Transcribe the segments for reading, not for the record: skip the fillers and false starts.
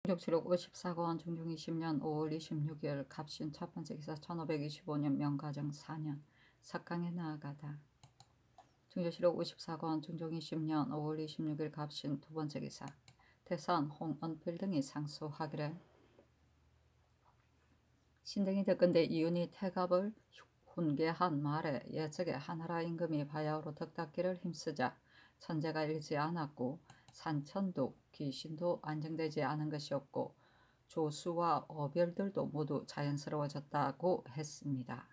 정력치록 54권 중종 20년 5월 26일 갑신 첫 번째 기사 1525년 명가정 4년 석강에 나아가다. 중조실록 54권 중종 20년 5월 26일 갑신 두 번째 기사 태산 홍언필 등이 상소하기를 신등이 듣건대 이윤이 태갑을 훈계한 말에 예적에 하나라 임금이 바야흐로 덕닦기를 힘쓰자 천재가 일지 않았고 산천도 귀신도 안정되지 않은 것이었고 조수와 어별들도 모두 자연스러워졌다고 했습니다.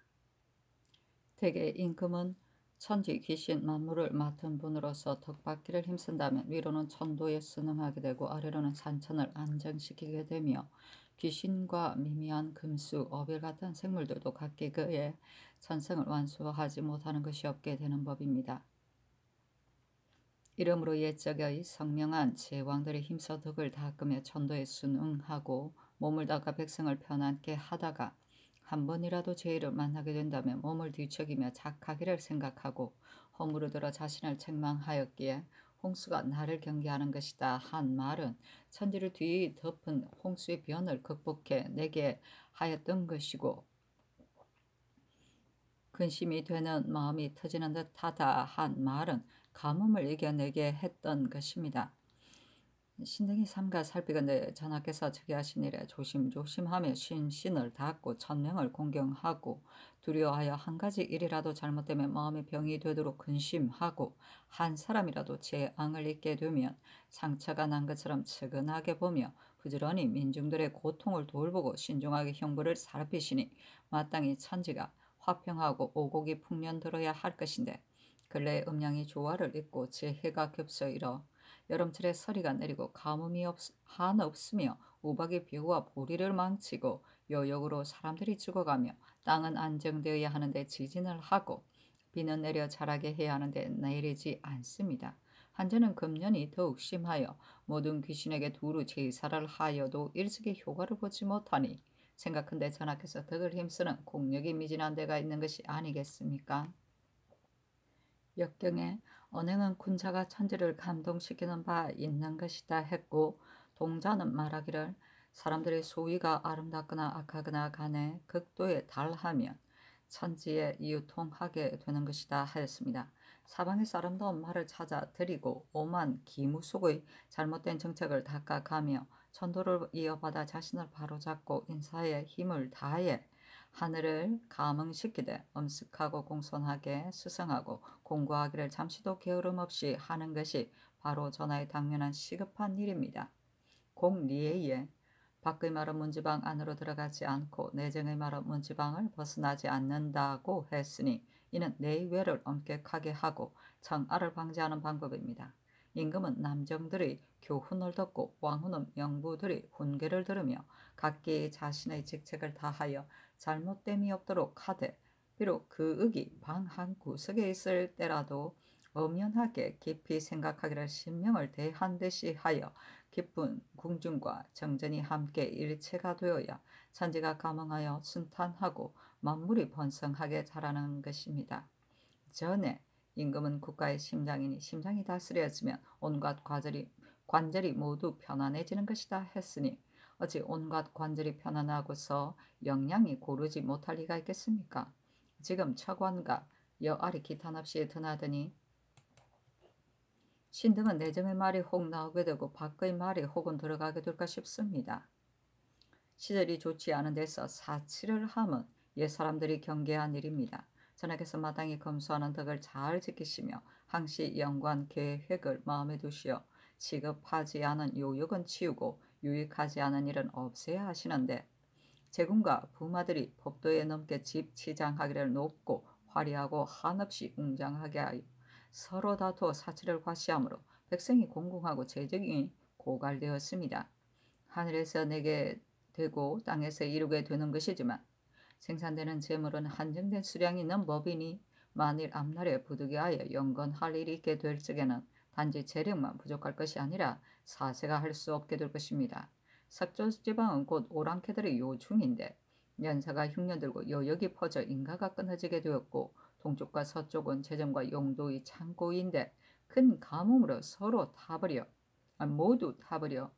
대개 임금은 천지 귀신 만물을 맡은 분으로서 덕받기를 힘쓴다면 위로는 천도에 순응하게 되고 아래로는 산천을 안정시키게 되며 귀신과 미미한 금수, 어별 같은 생물들도 각기 그의 천성을 완수하지 못하는 것이 없게 되는 법입니다. 이러므로 옛적의 성명한 제왕들이 힘써 덕을 닦으며 천도에 순응하고 몸을 닦아 백성을 편안케 하다가 한 번이라도 죄를 만나게 된다면 몸을 뒤척이며 착하기를 생각하고 허물어들어 자신을 책망하였기에 홍수가 나를 경계하는 것이다 한 말은 천지를 뒤덮은 홍수의 변을 극복해 내게 하였던 것이고 근심이 되는 마음이 터지는 듯하다 한 말은 가뭄을 이겨내게 했던 것입니다. 신등이 삼가 살피건대 전하께서 즉위하신 이래 조심조심하며 신신을 닦고 천명을 공경하고 두려워하여 한 가지 일이라도 잘못되면 마음의 병이 되도록 근심하고 한 사람이라도 재앙을 입게 되면 상처가 난 것처럼 측은하게 보며 부지런히 민중들의 고통을 돌보고 신중하게 형벌을 살피시니 마땅히 천지가 화평하고 오곡이 풍년 들어야 할 것인데 근래 음양이 조화를 잇고 재해가 겹쳐 일어 여름철에 서리가 내리고 가뭄이 한없으며 우박이 비오와 보리를 망치고 여역으로 사람들이 죽어가며 땅은 안정되어야 하는데 지진을 하고 비는 내려 자라게 해야 하는데 내리지 않습니다. 한전은 금년이 더욱 심하여 모든 귀신에게 두루 제사를 하여도 일찍이 효과를 보지 못하니 생각한데 전하께서 덕을 힘쓰는 공력이 미진한 데가 있는 것이 아니겠습니까? 역경에 언행은 군자가 천지를 감동시키는 바 있는 것이다 했고 동자는 말하기를 사람들의 소위가 아름답거나 악하거나 간에 극도에 달하면 천지에 이유통하게 되는 것이다 하였습니다. 사방에서 아름다운 말을 찾아 드리고 오만 기무속의 잘못된 정책을 닦아가며 천도를 이어받아 자신을 바로잡고 인사에 힘을 다해 하늘을 감흥시키되 엄숙하고 공손하게 수성하고 공부하기를 잠시도 게으름 없이 하는 것이 바로 전하의 당면한 시급한 일입니다. 공리에에 밖의 말은 문지방 안으로 들어가지 않고 내정의 말은 문지방을 벗어나지 않는다고 했으니 이는 내외를 엄격하게 하고 청아를 방지하는 방법입니다. 임금은 남정들의 교훈을 듣고 왕후는 명부들의 훈계를 들으며 각기 자신의 직책을 다하여 잘못됨이 없도록 하되 비록 그 윽이 방 한 구석에 있을 때라도 엄연하게 깊이 생각하기를 신명을 대한 듯이 하여 깊은 궁중과 정전이 함께 일체가 되어야 천지가 감흥하여 순탄하고 만물이 번성하게 자라는 것입니다. 전에 임금은 국가의 심장이니 심장이 다스려지면 온갖 관절이 모두 편안해지는 것이다 했으니 어찌 온갖 관절이 편안하고서 영양이 고르지 못할 리가 있겠습니까? 지금 처관과 여아리 기탄 없이 드나드니 신등은 내정의 말이 혹 나오게 되고 밖의 말이 혹은 들어가게 될까 싶습니다. 시절이 좋지 않은 데서 사치를 함은 옛 사람들이 경계한 일입니다. 전하께서 마땅히 검소하는 덕을 잘 지키시며 항시 연관 계획을 마음에 두시어 시급하지 않은 요역은 치우고 유익하지 않은 일은 없애야 하시는데 제군과 부마들이 법도에 넘게 집치장하기를 높고 화려하고 한없이 웅장하게 하여 서로 다투어 사치를 과시하므로 백성이 공공하고 재정이 고갈되었습니다. 하늘에서 내게 되고 땅에서 이루게 되는 것이지만 생산되는 재물은 한정된 수량이 있는 법이니 만일 앞날에 부득이하여 영건할 일이 있게 될 적에는 단지 재력만 부족할 것이 아니라 사세가 할 수 없게 될 것입니다. 석조지방은 곧 오랑캐들의 요중인데 연사가 흉년 들고 여역이 퍼져 인가가 끊어지게 되었고 동쪽과 서쪽은 재정과 용도의 창고인데 큰 가뭄으로 서로 모두 타버려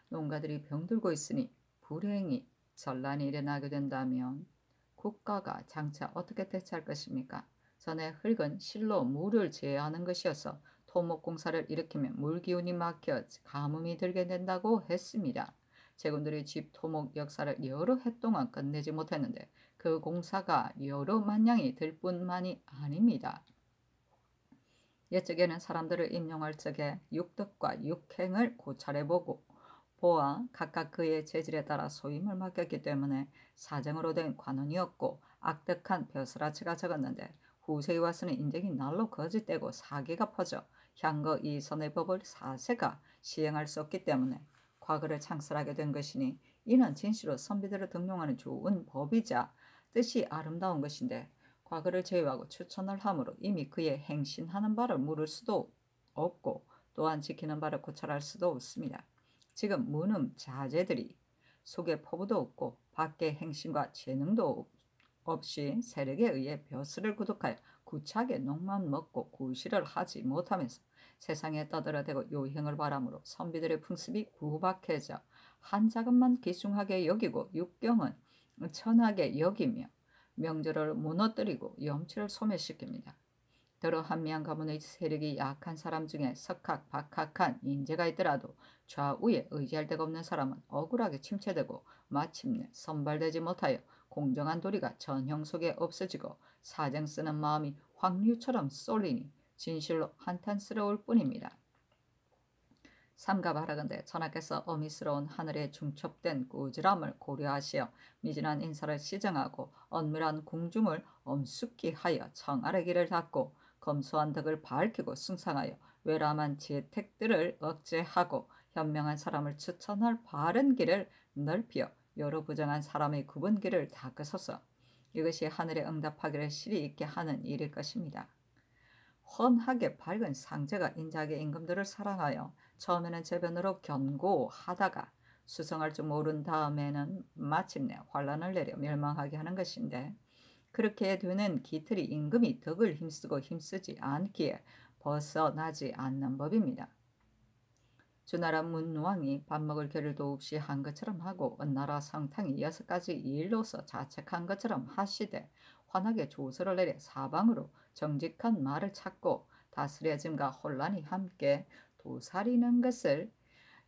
농가들이 병들고 있으니 불행이 전란이 일어나게 된다면 국가가 장차 어떻게 대처할 것입니까? 전에 흙은 실로 물을 제어하는 것이어서 토목공사를 일으키면 물기운이 막혀 가뭄이 들게 된다고 했습니다. 제군들이 집 토목 역사를 여러 해 동안 끝내지 못했는데 그 공사가 여러 만냥이 들 뿐만이 아닙니다. 옛적에는 사람들을 임용할 적에 육덕과 육행을 고찰해보고 보아 각각 그의 재질에 따라 소임을 맡겼기 때문에 사정으로 된 관원이었고 악덕한 벼슬아치가 적었는데 후세에 와서는 인정이 날로 거짓되고 사기가 퍼져 향거 이선의 법을 사세가 시행할 수 없기 때문에 과거를 창설하게 된 것이니 이는 진시로 선비들을 등용하는 좋은 법이자 뜻이 아름다운 것인데 과거를 제외하고 추천을 함으로 이미 그의 행신하는 바를 물을 수도 없고 또한 지키는 바를 고찰할 수도 없습니다. 지금 무능 자제들이 속에 포부도 없고 밖에 행신과 재능도 없이 세력에 의해 벼슬을 구독하여 구차하게 녹만 먹고 구실을 하지 못하면서 세상에 떠들어대고 요행을 바람으로 선비들의 풍습이 구박해져 한 자금만 기숭하게 여기고 육경은 천하게 여기며 명절을 무너뜨리고 염치를 소멸시킵니다. 더러 한미한 가문의 세력이 약한 사람 중에 석학, 박학한 인재가 있더라도 좌우에 의지할 데가 없는 사람은 억울하게 침체되고 마침내 선발되지 못하여 공정한 도리가 전형 속에 없어지고 사정 쓰는 마음이 황류처럼 쏠리니 진실로 한탄스러울 뿐입니다. 삼가바라건대 전하께서 어미스러운 하늘에 중첩된 꾸지람을 고려하시어 미진한 인사를 시정하고 언밀한 궁중을 엄숙히 하여 청아의 길을 닫고 검소한 덕을 밝히고 숭상하여 외람한 재택들을 억제하고 현명한 사람을 추천할 바른 길을 넓히어 여러 부정한 사람의 굽은 길을 닦으소서. 이것이 하늘에 응답하기를 실이 있게 하는 일일 것입니다. 훤하게 밝은 상제가 인자하게 임금들을 사랑하여 처음에는 제변으로 견고하다가 수성할 줄 모른 다음에는 마침내 환란을 내려 멸망하게 하는 것인데 그렇게 되는 기틀이 임금이 덕을 힘쓰고 힘쓰지 않기에 벗어나지 않는 법입니다. 주나라 문왕이 밥 먹을 겨를도 없이 한 것처럼 하고 은나라 성탕이 6가지 일로서 자책한 것처럼 하시되 환하게 조서를 내려 사방으로 정직한 말을 찾고 다스려짐과 혼란이 함께 도사리는 것을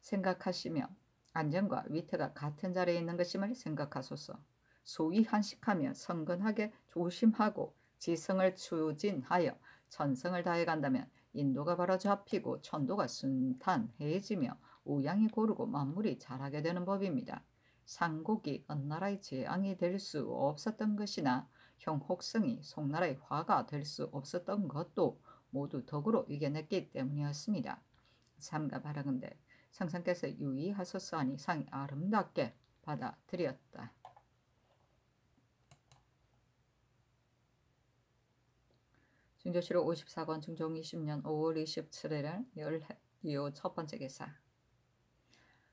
생각하시며 안정과 위태가 같은 자리에 있는 것임을 생각하소서. 소위 한식하며 성근하게 조심하고 지성을 추진하여 천성을 다해 간다면 인도가 바로 잡히고 천도가 순탄해지며 우양이 고르고 만물이 자라게 되는 법입니다. 상국이 은나라의 재앙이 될 수 없었던 것이나 형혹성이 송나라의 화가 될 수 없었던 것도 모두 덕으로 이겨냈기 때문이었습니다. 삼가 바라건대 상상께서 유의하소서 하니 상이 아름답게 받아들였다. 중조실록 54권 중종 20년 5월 27일 열이후 첫 번째 기사.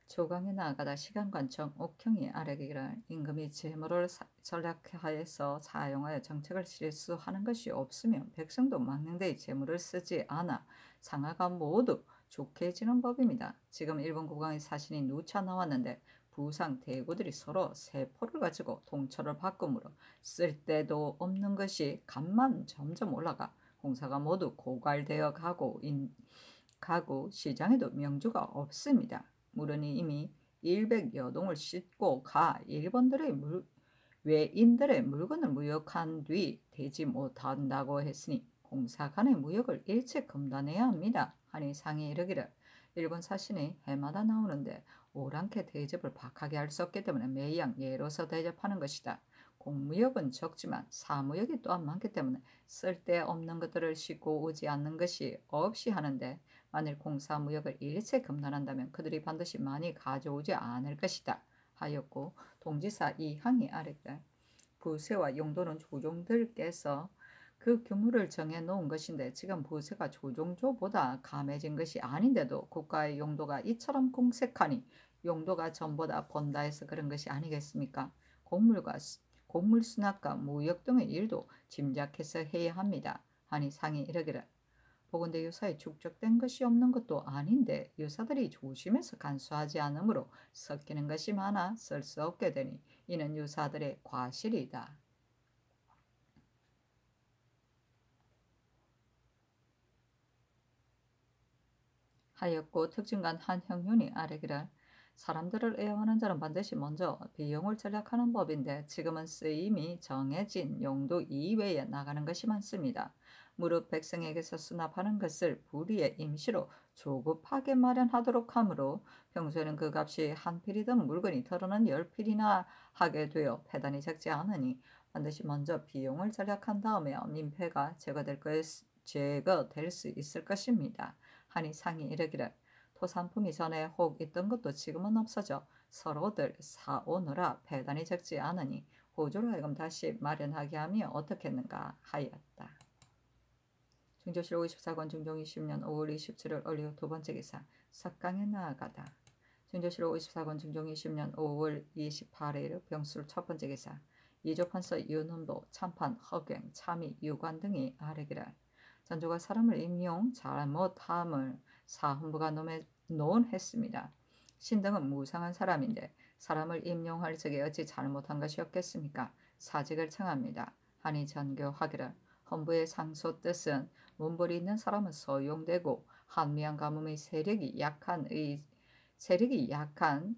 조강에 나아가다 시간관청 옥형이 아뢰기를 임금이 재물을 전략하여서 사용하여 정책을 실수하는 것이 없으면 백성도 망령되이 재물을 쓰지 않아 상하가 모두 좋게 지는 법입니다. 지금 일본 국왕의 사신이 누차 나왔는데 부상 대구들이 서로 세포를 가지고 동처를 바꿈으로 쓸데도 없는 것이 값만 점점 올라가 공사가 모두 고갈되어 가고 시장에도 명주가 없습니다. 무르니 이미 100여동을 싣고 가 외인들의 물건을 무역한 뒤 되지 못한다고 했으니 공사 간의 무역을 일체 금단해야 합니다. 하니 상이 이르기를 일본 사신이 해마다 나오는데 오랑캐 대접을 박하게 할 수 없기 때문에 매양 예로서 대접하는 것이다. 공무역은 적지만 사무역이 또한 많기 때문에 쓸데없는 것들을 싣고 오지 않는 것이 없이 하는데 만일 공사무역을 일체 금단한다면 그들이 반드시 많이 가져오지 않을 것이다 하였고 동지사 이항이 아래되 부세와 용도는 조종들께서 그 규모를 정해 놓은 것인데 지금 부세가 조종조보다 감해진 것이 아닌데도 국가의 용도가 이처럼 공색하니 용도가 전보다 번다 해서 그런 것이 아니겠습니까? 곡물 수납과 무역 등의 일도 짐작해서 해야 합니다. 하니 상이 이르기를 보건대 유사에 축적된 것이 없는 것도 아닌데 유사들이 조심해서 간수하지 않으므로 섞이는 것이 많아 쓸 수 없게 되니 이는 유사들의 과실이다. 하였고 특징간 한 형윤이 아뢰기를 사람들을 애워하는 자는 반드시 먼저 비용을 절약하는 법인데 지금은 쓰임이 정해진 용도 이외에 나가는 것이 많습니다. 무릇 백성에게서 수납하는 것을 불의의 임시로 조급하게 마련하도록 하므로 평소에는 그 값이 한 필이던 물건이 털어는 10필이나 하게 되어 폐단이 적지 않으니 반드시 먼저 비용을 절약한 다음에 민폐가 제거될 수 있을 것입니다. 하니 상이 이르기를 토산품이 전에 혹 있던 것도 지금은 없어져 서로들 사오느라 배단이 적지 않으니 호주로 하여금 다시 마련하게 하며 어떻겠는가 하였다. 중조실 54권 중종 20년 5월 27일 올리오 두 번째 기사 석강에 나아가다. 중조실 54권 중종 20년 5월 28일 병술 첫 번째 기사 이조판서 윤훈도 참판 허갱 참의 유관 등이 아뢰기를 전조가 사람을 임용 잘못함을 사헌부가 논했습니다. 신등은 무상한 사람인데 사람을 임용할 적에 어찌 잘못한 것이었겠습니까? 사직을 청합니다. 하니 전교하기를 헌부의 상소 뜻은 문벌이 있는 사람은 소용되고 한미한 가뭄의 세력이 약한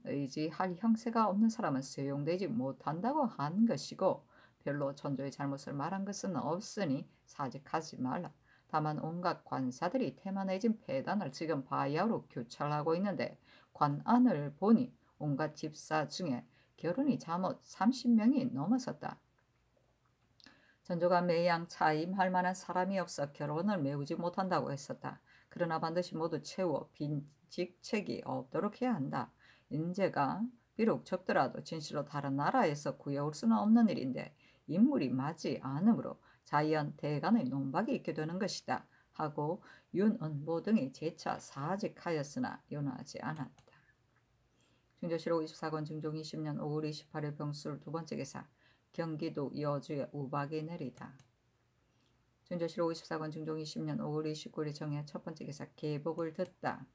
의지할 형세가 없는 사람은 수용되지 못한다고 한 것이고 별로 전조의 잘못을 말한 것은 없으니 사직하지 말라. 다만 온갖 관사들이 태만해진 폐단을 지금 바야흐로 교찰하고 있는데 관안을 보니 온갖 집사 중에 결혼이 잠옷 30명이 넘어섰다. 전조가 매양 차임할 만한 사람이 없어 결혼을 메우지 못한다고 했었다. 그러나 반드시 모두 채워 빈 직책이 없도록 해야 한다. 인재가 비록 적더라도 진실로 다른 나라에서 구해올 수는 없는 일인데 인물이 맞지 않으므로 자연 대간의 논박이 있게 되는 것이다. 하고 윤은보 등이 재차 사직하였으나 윤하지 않았다. 중조실록 24권 중종 20년 5월 28일 병술 두 번째 기사 경기도 여주에 우박이 내리다. 중조실록 54권 중종 20년 5월 29일 정해 첫 번째 기사 계복을 듣다.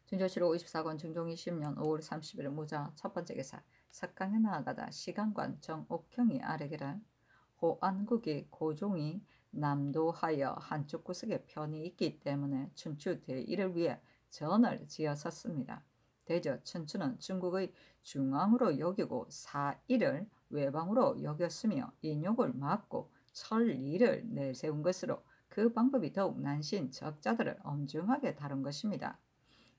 중조실록 54권 중종 20년 5월 30일 무자 첫 번째 기사 석강에 나아가다 시간관 정옥형이 아뢰기를 호안국이 고종이 남도하여 한쪽 구석에 편이 있기 때문에 춘추 대의를 위해 전을 지어섰습니다. 대저 춘추는 중국의 중앙으로 여기고 사일을 외방으로 여겼으며 인욕을 막고 천리를 내세운 것으로 그 방법이 더욱 난신 적자들을 엄중하게 다룬 것입니다.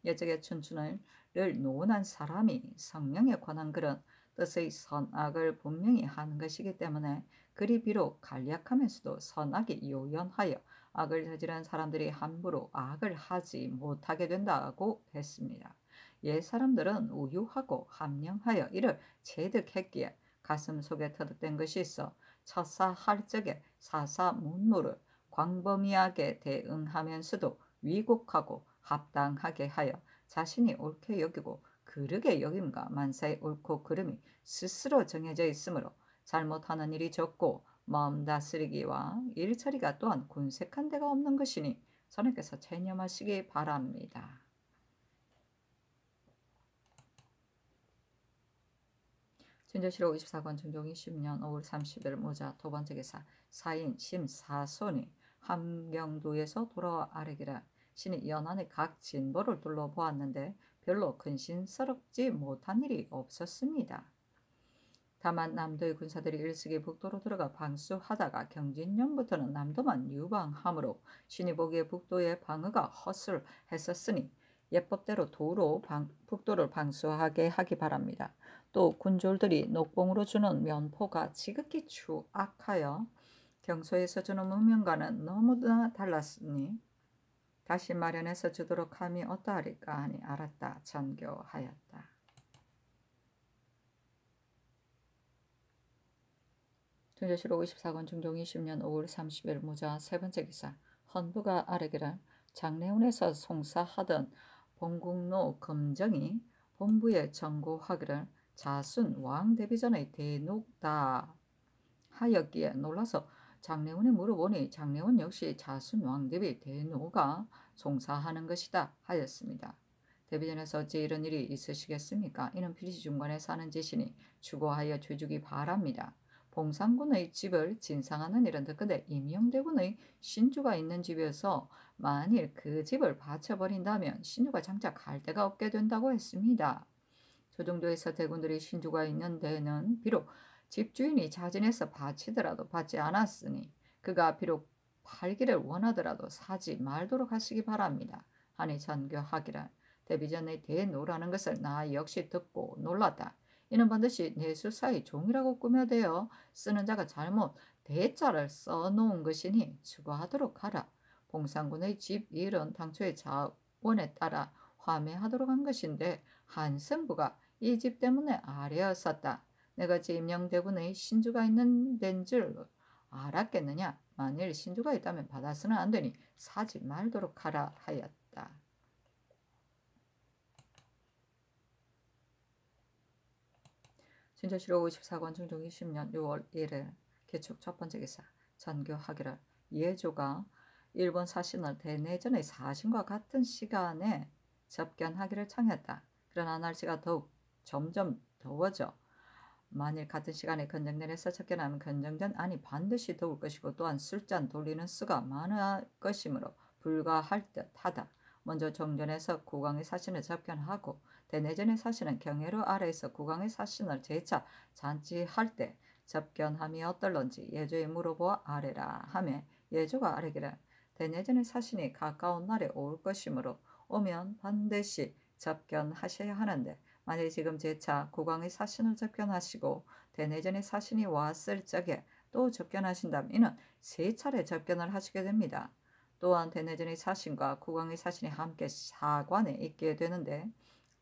예적의 춘추를 논한 사람이 성명에 관한 글은 뜻의 선악을 분명히 하는 것이기 때문에 글이 비록 간략하면서도 선악이 요연하여 악을 저지른 사람들이 함부로 악을 하지 못하게 된다고 했습니다. 옛 사람들은 우유하고 함령하여 이를 체득했기에 가슴 속에 터득된 것이 있어 처사할 적에 사사문무를 광범위하게 대응하면서도 위곡하고 합당하게 하여 자신이 옳게 여기고 그르게 여김과 만사의 옳고 그름이 스스로 정해져 있으므로 잘못하는 일이 적고 마음 다스리기와 일처리가 또한 군색한 데가 없는 것이니 선생께서 체념하시기 바랍니다. 진조실록 24권 중종 20년 5월 30일 모자 두 번째 기사 사인 심사손이 함경도에서 돌아와 아뢰기를 신이 연안의 각 진보를 둘러보았는데 별로 근신스럽지 못한 일이 없었습니다. 다만 남도의 군사들이 일찍이 북도로 들어가 방수하다가 경진년부터는 남도만 유방하므로 신이 보기에 북도의 방어가 허술했었으니 예법대로 북도를 방수하게 하기 바랍니다. 또 군졸들이 녹봉으로 주는 면포가 지극히 추악하여 경소에서 주는 무명과는 너무나 달랐으니 다시 마련해서 주도록 함이 어떠하리까 하니 알았다 전교하였다. 중조실록 54권 중종 20년 5월 30일 무자 세 번째 기사 헌부가 아뢰기를 장례원에서 송사하던 봉국노 검정이 본부에 전고하기를 자순 왕 데뷔 전의 대녹다 하였기에 놀라서 장례원에 물어보니 장례원 역시 자순 왕대비 대노가 송사하는 것이다 하였습니다. 대비전에서 어찌 이런 일이 있으시겠습니까? 이는 필시 중간에 사는 지신이 추고하여 죄주기 바랍니다. 봉상군의 집을 진상하는 일은 듣건대 임영대군의 신주가 있는 집이어서 만일 그 집을 바쳐버린다면 신주가 장차 갈 데가 없게 된다고 했습니다. 조정도에서 대군들이 신주가 있는 데는 비록 집주인이 자진해서 바치더라도 받지 않았으니 그가 비록 팔기를 원하더라도 사지 말도록 하시기 바랍니다. 하니 전교하기를 대비전의 대노라는 것을 나 역시 듣고 놀랐다. 이는 반드시 내수사의 종이라고 꾸며대어 쓰는 자가 잘못 대자를 써놓은 것이니 추구하도록 하라. 봉상군의 집 일은 당초의 자원에 따라 화매하도록 한 것인데 한승부가 이 집 때문에 아뢰었었다. 내가 임영대군의 신주가 있는 데인 줄 알았겠느냐. 만일 신주가 있다면 받아서는 안 되니 사지 말도록 하라 하였다. 진조실록 54권 중종 20년 6월 1일 개축 첫 번째 기사 전교하기를 예조가 일본 사신을 대내전의 사신과 같은 시간에 접견하기를 청했다. 그러나 날씨가 더욱 점점 더워져 만일 같은 시간에 건정전에서 접견하면 건정전 안이 반드시 더울 것이고 또한 술잔 돌리는 수가 많을 것이므로 불가할 듯하다. 먼저 정전에서 국왕의 사신을 접견하고 대내전의 사신은 경회로 아래에서 국왕의 사신을 재차 잔치할 때 접견함이 어떨런지 예조에 물어보아 아래라 하매 예조가 아래기를 대내전의 사신이 가까운 날에 올 것이므로 오면 반드시 접견하셔야 하는데 만일 지금 재차 국왕의 사신을 접견하시고 대내전의 사신이 왔을 적에 또 접견하신다면 이는 세 차례 접견을 하시게 됩니다. 또한 대내전의 사신과 국왕의 사신이 함께 사관에 있게 되는데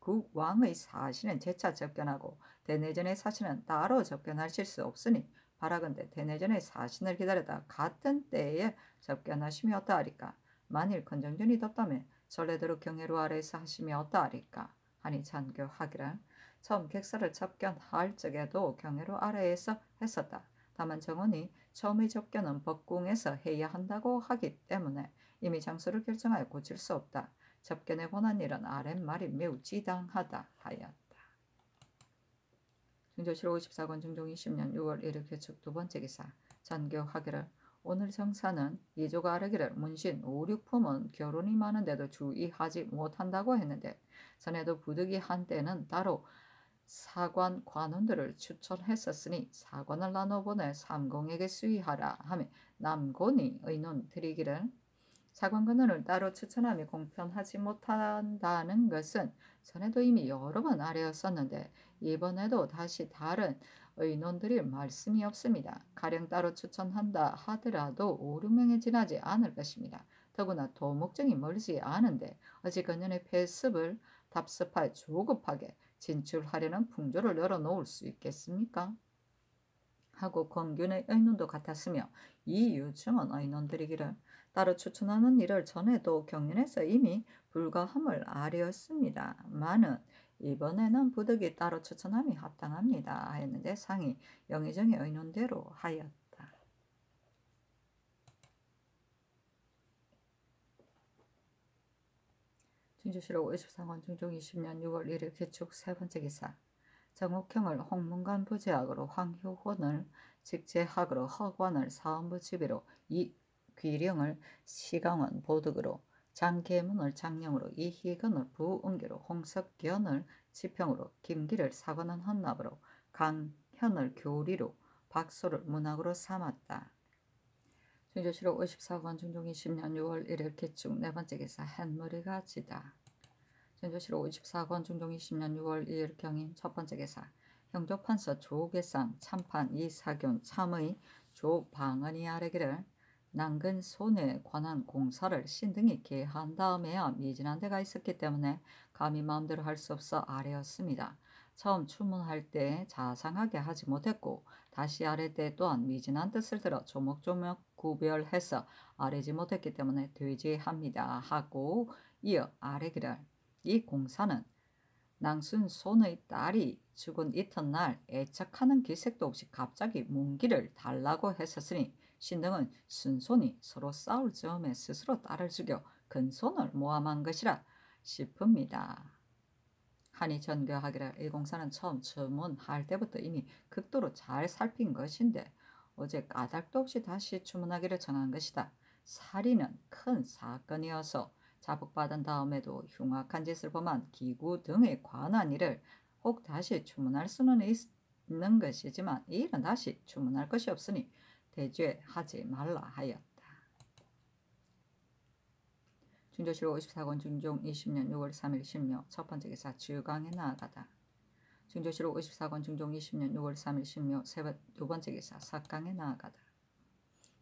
국왕의 사신은 재차 접견하고 대내전의 사신은 따로 접견하실 수 없으니 바라건대 대내전의 사신을 기다리다 같은 때에 접견하심이 어떠하리까? 만일 건정전이 덥다면 전례대로 경회로 아래에서 하심이 어떠하리까? 하니 전교하기를 처음 객사를 접견할 적에도 경회로 아래에서 했었다. 다만 정원이 처음의 접견은 법궁에서 해야 한다고 하기 때문에 이미 장소를 결정하여 고칠 수 없다. 접견에 관한 일은 아랫말이 매우 지당하다 하였다. 중조실록 54권 중종 20년 6월 1일 개축 두 번째 기사 전교하기를 오늘 정사는 예조가 아뢰기를 문신 5, 6품은 결혼이 많은데도 주의하지 못한다고 했는데 전에도 부득이 한때는 따로 사관 관원들을 추천했었으니 사관을 나눠보내 삼공에게 수의하라 하며 남곤이 의논 드리기를 사관 관원을 따로 추천함이 공편하지 못한다는 것은 전에도 이미 여러 번 아뢰었었는데 이번에도 다시 다른 의논드릴 말씀이 없습니다. 가령 따로 추천한다 하더라도 5, 6명에 지나지 않을 것입니다. 더구나 도목정이 멀지 않은데 어찌 그년의 폐습을 답습하여 조급하게 진출하려는 풍조를 열어놓을 수 있겠습니까? 하고 검균의 의논도 같았으며 이 유증은 의논드리기를 따로 추천하는 일을 전에도 경륜에서 이미 불가함을 아뢰었습니다마는 이번에는 부득이 따로 추천함이 합당합니다 하였는데 상이 영의정의 의논대로 하였다. 진주실록 54권 중종 20년 6월 1일 개축 세 번째 기사 정옥형을 홍문관 부제학으로 황효혼을 직제학으로 허관을 사원부 지비로 이귀령을 시강원 보득으로 장계문을 장령으로 이희건을 부은기로 홍석견을 지평으로 김기를 사관원 헌납으로 강현을 교리로 박소를 문학으로 삼았다. 중조실록 54권 중종 20년 6월 1일 개축 네 번째 기사 햇머리가 지다. 중조실록 54권 중종 20년 6월 2일 경인 첫 번째 기사 형조판서 조계상 참판 이사균 참의 조방언이 아뢰기를 낭근 손에 관한 공사를 신등이 개한 다음에야 미진한 데가 있었기 때문에 감히 마음대로 할 수 없어 아뢰었습니다. 처음 추문할 때 자상하게 하지 못했고 다시 아뢰 때 또한 미진한 뜻을 들어 조목조목 구별해서 아뢰지 못했기 때문에 되지합니다 하고 이어 아뢰기를 이 공사는 낭순 손의 딸이 죽은 이튿날 애착하는 기색도 없이 갑자기 문기를 달라고 했었으니 신등은 순손이 서로 싸울 즈음에 스스로 딸을 죽여 근손을 모함한 것이라 싶습니다. 하니 전교하기를 이 공사는 처음 주문할 때부터 이미 극도로 잘 살핀 것인데 어제 까닭도 없이 다시 주문하기를 정한 것이다. 살인은 큰 사건이어서 자복받은 다음에도 흉악한 짓을 범한 기구 등에 관한 일을 혹 다시 주문할 수는 있는 것이지만 이 일은 다시 주문할 것이 없으니 대죄하지 말라 하였다. 중조실록 54권 중종 20년 6월 3일 신묘 첫 번째 기사 주강에 나아가다. 중조실록 54권 중종 20년 6월 3일 신묘 두 번째 기사 삭강에 나아가다.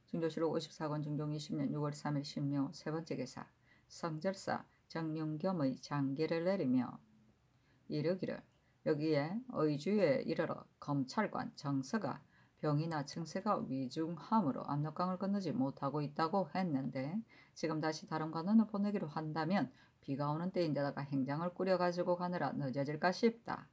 중조실록 54권 중종 20년 6월 3일 신묘 세 번째 기사 성절사 정윤겸의 장기를 내리며 이르기를 여기에 의주에 이르러 검찰관 정서가 병이나 증세가 위중함으로 압록강을 건너지 못하고 있다고 했는데 지금 다시 다른 관원을 보내기로 한다면 비가 오는 때인데다가 행장을 꾸려가지고 가느라 늦어질까 싶다.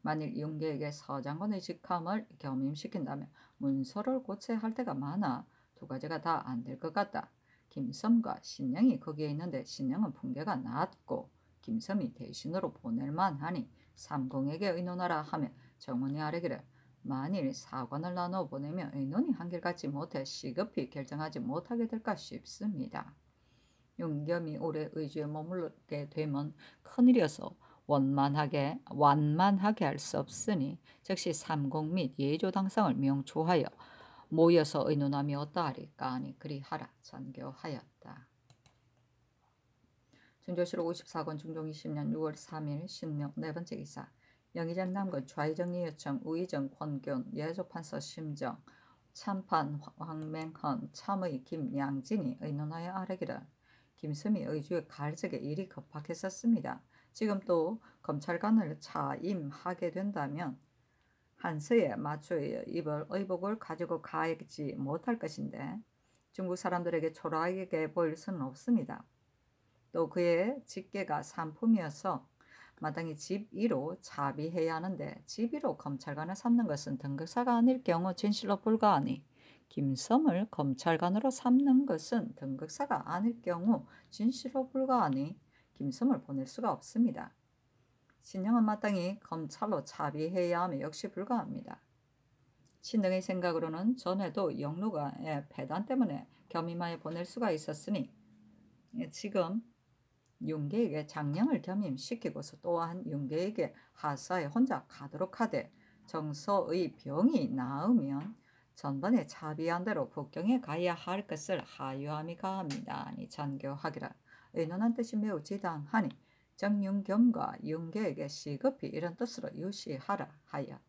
만일 윤계에게 서장관의 직함을 겸임시킨다면 문서를 고쳐야 할 때가 많아 두 가지가 다 안 될 것 같다. 김섬과 신영이 거기에 있는데 신영은 분계가 낮고 김섬이 대신으로 보낼 만하니 삼공에게 의논하라 하며 정원이 아뢰기를 만일 사관을 나눠 보내면 의논이 한결같지 못해 시급히 결정하지 못하게 될까 싶습니다. 윤겸이 올해 의주에 머물게 되면 큰일이어서 완만하게 할 수 없으니 즉시 삼공 및 예조 당상을 명초하여 모여서 의논하며 어떠하리까 하니 그리하라 전교하였다. 중조실록 54권 중종 20년 6월 3일 신명 네 번째 기사 영의정 남군 좌의정 이유청 우의정 권균 예조판서 심정 참판 황맹헌 참의 김양진이 의논하여 아뢰기를 김섬이 의주에 갈 적에 일이 급박했었습니다. 지금 또 검찰관을 차임하게 된다면 한서에 맞춰야 입을 의복을 가지고 가지 못할 것인데 중국 사람들에게 초라하게 보일 수는 없습니다. 또 그의 직계가 산품이어서 마땅히 집2로 차비해야 하는데 집2로 검찰관을 삼는 것은 등극사가 아닐 경우 진실로 불가하니 김섬을 검찰관으로 삼는 것은 등극사가 아닐 경우 진실로 불가하니 김섬을 보낼 수가 없습니다. 신영은 마땅히 검찰로 차비해야 하며 역시 불가합니다. 신등의 생각으로는 전에도 영루가의 배단 때문에 겸임하여 보낼 수가 있었으니 지금 윤계에게 장령을 겸임시키고서 또한 윤계에게 하사에 혼자 가도록 하되 정서의 병이 나으면 전번에 차비한 대로 북경에 가야 할 것을 하유함이 가합니다. 아니 전교하기라 의논한 뜻이 매우 지당하니 정윤겸과 윤계에게 시급히 이런 뜻으로 유시하라 하였다.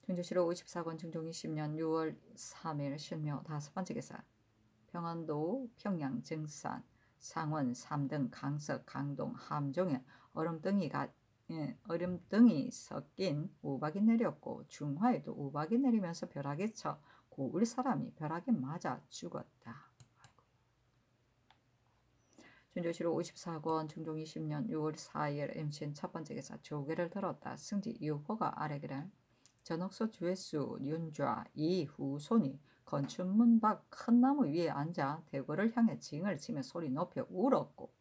중조실록 54권 중종 20년 6월 3일 신묘 다섯 번째 기사 평안도 평양 증산 상원 3등 강석 강동 함종에 얼음등이 섞인 우박이 내렸고 중화에도 우박이 내리면서 벼락에 쳐 고을 사람이 벼락에 맞아 죽었다. 중조실록 54권 중종 20년 6월 4일 임신 첫 번째 기사 조계를 들었다. 승지 유호가 아뢰기를 전옥소 주회수 윤좌 이후손이 건춘문 밖 큰 나무 위에 앉아 대궐을 향해 징을 치며 소리 높여 울었고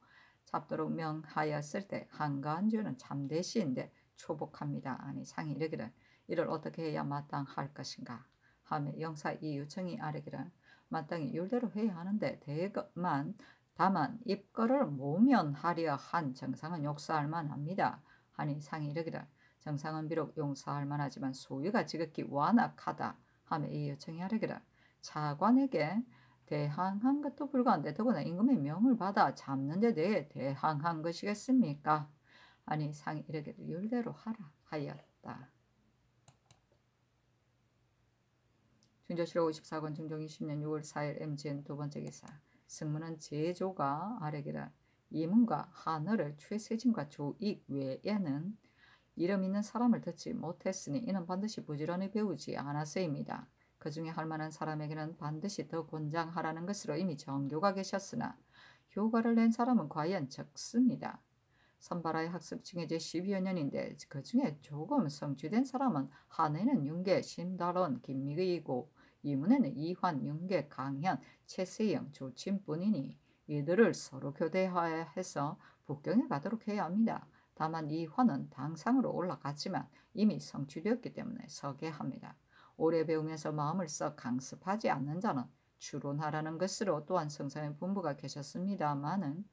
잡도록 명하였을 때 한가한 죄는 참대시인데 초복합니다. 아니 상이 이르기를 이를 어떻게 해야 마땅할 것인가 하며 영사 이유청이 아뢰기를 마땅히 율대로 해야 하는데 다만 입거를 모면하려 한 정상은 용서할 만합니다. 하니 상이 이르기를 정상은 비록 용서할 만하지만 소위가 지극히 완악하다 하며 이 요청이 아뢰기를 차관에게 대항한 것도 불가한데 더구나 임금의 명을 받아 잡는 데 대해 대항한 것이겠습니까? 아니 상이 이르기를 율대로 하라 하였다. 중조실록 54권 중종 20년 6월 4일 MGN 두 번째 기사 승문은 제조가 아뢰기를 이문과 하늘을 최세진과 조익 외에는 이름 있는 사람을 듣지 못했으니 이는 반드시 부지런히 배우지 않았으입니다. 그 중에 할 만한 사람에게는 반드시 더 권장하라는 것으로 이미 정교가 계셨으나 효과를 낸 사람은 과연 적습니다. 선발하여 학습중에 제 12여 년인데 그 중에 조금 성취된 사람은 한해는 윤계, 심다론, 김미의이고 이문에는 이환, 윤계, 강현, 최세영, 조침뿐이니 이들을 서로 교대화해서 북경에 가도록 해야 합니다. 다만 이환은 당상으로 올라갔지만 이미 성취되었기 때문에 서게 합니다. 오래 배우면서 마음을 썩 강습하지 않는 자는 추론하라는 것으로 또한 성상의 분부가 계셨습니다마는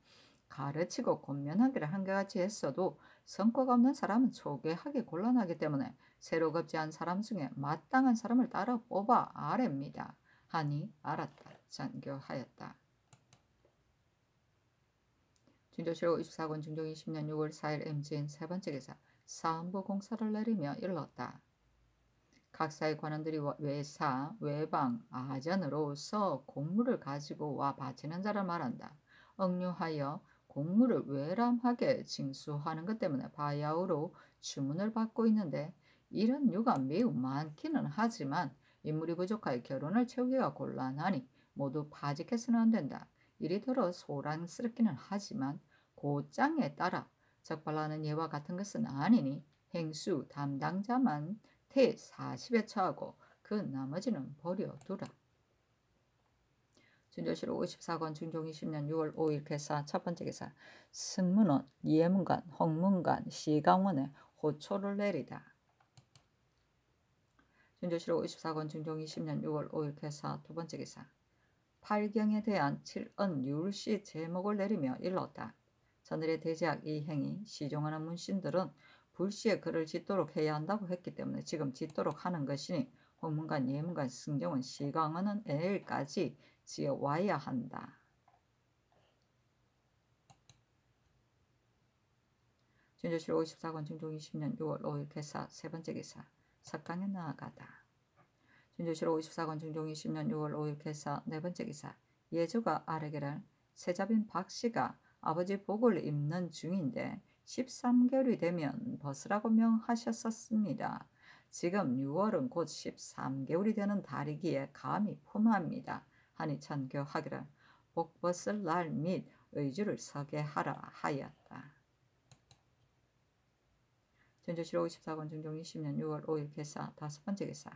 가르치고 권면하기를 한결같이 했어도 성과가 없는 사람은 소개하기 곤란하기 때문에 새로 급제한 사람 중에 마땅한 사람을 따라 뽑아 아랩니다. 하니 알았다. 잔교하였다. 준조실록 24권 중종 20년 6월 4일 임진 세 번째 기사 사헌부 공사를 내리며 일렀다. 각사의 관원들이 외사, 외방, 아전으로서 공물을 가지고 와 바치는 자를 말한다. 억류하여 공물을 외람하게 징수하는 것 때문에 바야흐로 주문을 받고 있는데 이런 유가 매우 많기는 하지만 인물이 부족하여 결혼을 채우기가 곤란하니 모두 파직해서는 안 된다. 이리더러 소란스럽기는 하지만 고장에 따라 적발하는 예와 같은 것은 아니니 행수 담당자만 태 40에 처하고 그 나머지는 버려두라. 준조실록 54권 중종 20년 6월 5일 개사 첫 번째 개사 승문원, 예문관, 홍문관, 시강원에 호초를 내리다. 준조실록 54권 중종 20년 6월 5일 개사 두 번째 개사 팔경에 대한 7언 율시 제목을 내리며 일렀다. 전일의 대제학 이 행위 시종하는 문신들은 불시에 글을 짓도록 해야 한다고 했기 때문에 지금 짓도록 하는 것이니 홍문관, 예문관, 승정원, 시강원은 내일까지 지어와야 한다. 준조실록 54권 중종 20년 6월 5일 개사 세 번째 기사 석강에 나아가다. 준조실록 54권 중종 20년 6월 5일 개사 네 번째 기사 예조가 아래기를 세자빈 박씨가 아버지 복을 입는 중인데 13개월이 되면 벗으라고 명하셨었습니다. 지금 6월은 곧 13개월이 되는 달이기에 감히 품합니다. 하니 천교하기를 복 벗을 날 및 의주를 서게 하라 하였다. 준조실록 54권 중종 20년 6월 5일 개사 다섯 번째 개사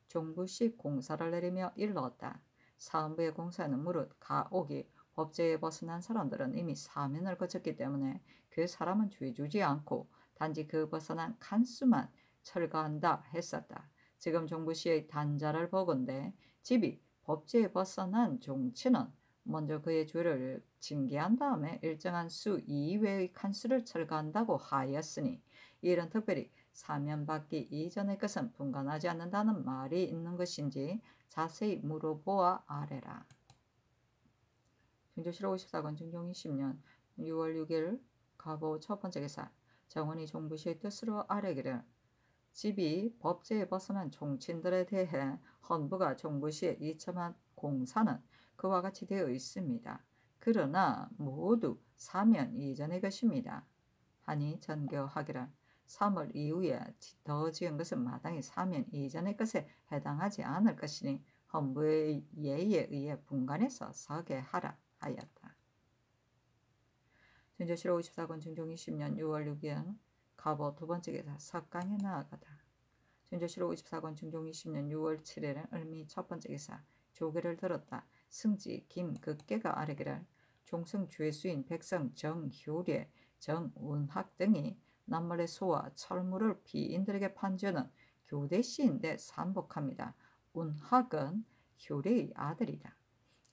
종부식 공사를 내리며 일렀다. 사헌부의 공사는 무릇 가옥이 법제에 벗어난 사람들은 이미 사면을 거쳤기 때문에 그 사람은 죄 주지 않고 단지 그 벗어난 칸수만 철거한다 했었다. 지금 종부시의 단자를 보건대 집이 법제에 벗어난 종치는 먼저 그의 죄를 징계한 다음에 일정한 수 이외의 칸수를 철거한다고 하였으니 이 일은 특별히 사면받기 이전의 것은 분간하지 않는다는 말이 있는 것인지 자세히 물어보아 아래라. 준조실록 54권 중종 20년 6월 6일 가보 첫 번째 기사 정원이 종부시의 뜻으로 아래기를 집이 법제에 벗어난 종친들에 대해 헌부가 종부시에 이첨한 공사는 그와 같이 되어 있습니다. 그러나 모두 사면 이전의 것입니다. 하니 전교하기를 3월 이후에 더 지은 것은 마땅히 사면 이전의 것에 해당하지 않을 것이니 헌부의 예에 의해 분간해서 서게 하라 하였다. 준조실록 54권 중종 20년 6월 6일 가보 두 번째 기사 석강에 나아가다. 준조실록 54권 중종 20년 6월 7일 을미 첫 번째 기사 조계를 들었다. 승지 김극계가 아래기를 종성 죄수인 백성 정효례, 정운학 등이 남몰의 소와 철물을 피인들에게 판지하는 교대시인데 삼복합니다. 운학은 효례의 아들이다.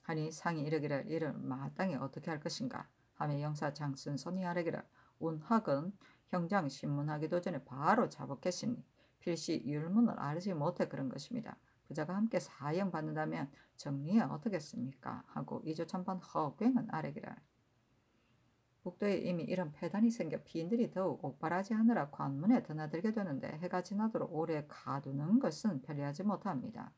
하니 상이 이르기를 이를 마땅히 어떻게 할 것인가 하며 영사 장순손이 아뢰기를 운학은 형장 신문하기도 전에 바로 자복했으니 필시 율문을 알지 못해 그런 것입니다. 부자가 함께 사형 받는다면 정리해 어떻겠습니까? 하고 이조천반 허괭은 아뢰기를 북도에 이미 이런 폐단이 생겨 피인들이 더욱 옥발하지 하느라 관문에 드나들게 되는데 해가 지나도록 오래 가두는 것은 편리하지 못합니다.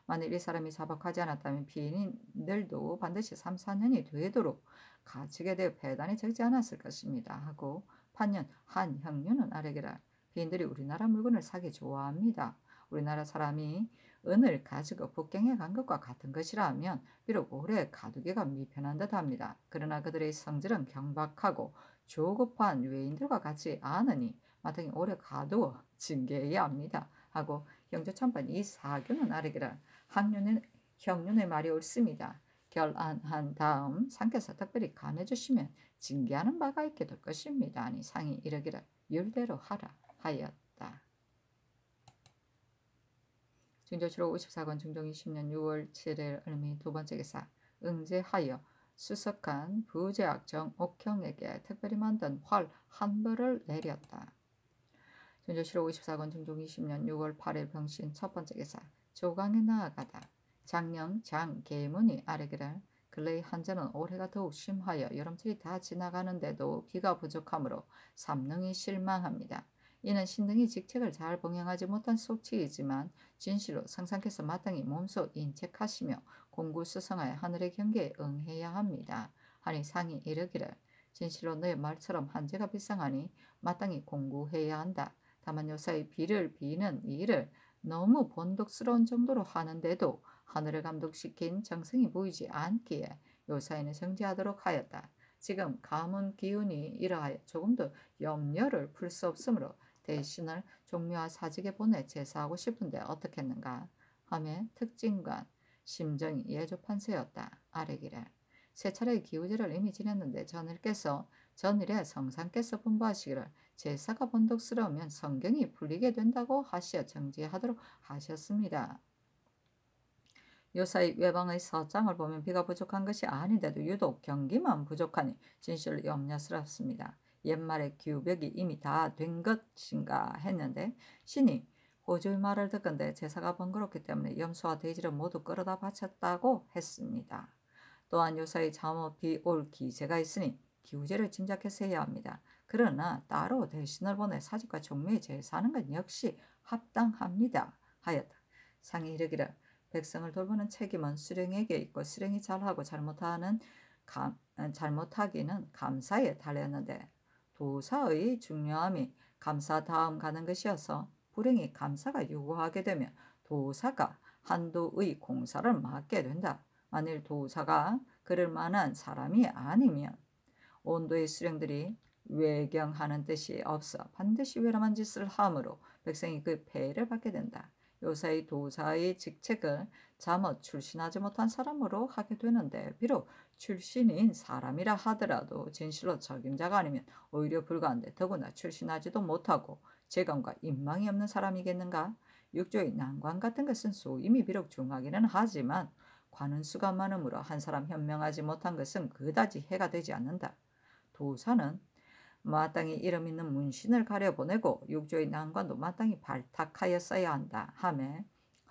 만일 이 사람이 자복하지 않았다면 피인들도 반드시 3, 4년이 되도록 갇히게 되어 폐단이 적지 않았을 것입니다. 하고 판년 한형류는 아래기라 피인들이 우리나라 물건을 사기 좋아합니다. 우리나라 사람이 은을 가지고 북경에 간 것과 같은 것이라면 비록 오래 가두기가 미편한 듯합니다. 그러나 그들의 성질은 경박하고 조급한 외인들과 같지 않으니 마땅히 오래 가두어 징계해야 합니다. 하고 형조참판 이 사교는 아래기를 형륜의 말이 옳습니다. 결안한 다음 상께서 특별히 간해 주시면 징계하는 바가 있게 될 것입니다. 아니 상이 이르기를 율대로 하라 하였다. 중조실록 54권 중종 20년 6월 7일 을미 두 번째 기사 응제하여 수석한 부제학정 옥형에게 특별히 만든 활 한 벌을 내렸다. 중조실록 54권 중종 20년 6월 8일 병신 첫 번째 기사 조강에 나아가다 장령 장계문이 아뢰기를 근래의 한자는 올해가 더욱 심하여 여름철이 다 지나가는데도 비가 부족하므로 삼릉이 실망합니다. 이는 신등이 직책을 잘 봉양하지 못한 속치이지만 진실로 성상께서 마땅히 몸소 인책하시며 공구수성하여 하늘의 경계에 응해야 합니다. 하니 상이 이르기를 진실로 너의 말처럼 한제가 비상하니 마땅히 공구해야 한다. 다만 요사이 비를 비는 일을 너무 본독스러운 정도로 하는데도 하늘을 감독시킨 정성이 보이지 않기에 요사이는 정지하도록 하였다. 지금 가문 기운이 이러하여 조금 더 염려를 풀 수 없으므로 대신을 종묘와 사직에 보내 제사하고 싶은데 어떻겠는가 하며 특징관 심정이 예조판세였다. 아래기를 세 차례의 기우제를 이미 지냈는데 전일께서 전일에 성상께서 분부하시기를 제사가 번독스러우면 성경이 풀리게 된다고 하시어 정지하도록 하셨습니다. 요사이 외방의 서장을 보면 비가 부족한 것이 아닌데도 유독 경기만 부족하니 진실로 염려스럽습니다. 옛말에 기우벽이 이미 다 된 것인가 했는데 신이 호주의 말을 듣건대 제사가 번거롭기 때문에 염소와 돼지를 모두 끌어다 바쳤다고 했습니다. 또한 요사이 잠옷이 올 기세가 있으니 기우제를 짐작해서 해야 합니다. 그러나 따로 대신을 보내 사직과 종묘에 제사하는 건 역시 합당합니다. 하였다. 상이 이르기를 백성을 돌보는 책임은 수령에게 있고 수령이 잘하고 잘못하기는 감사에 달렸는데 도사의 중요함이 감사 다음 가는 것이어서 불행히 감사가 요구하게 되면 도사가 한도의 공사를 맡게 된다. 만일 도사가 그럴 만한 사람이 아니면 온도의 수령들이 외경하는 뜻이 없어 반드시 외람한 짓을 함으로 백성이 그 폐해를 받게 된다. 요사이 도사의 직책을 잠옷 출신하지 못한 사람으로 하게 되는데 비록 출신인 사람이라 하더라도 진실로 적임자가 아니면 오히려 불가한데 더구나 출신하지도 못하고 재간과 인망이 없는 사람이겠는가? 육조의 난관 같은 것은 소임이 비록 중하기는 하지만 관은 수가 많으므로 한 사람 현명하지 못한 것은 그다지 해가 되지 않는다. 도사는 마땅히 이름 있는 문신을 가려보내고 육조의 난관도 마땅히 발탁하였어야 한다 하며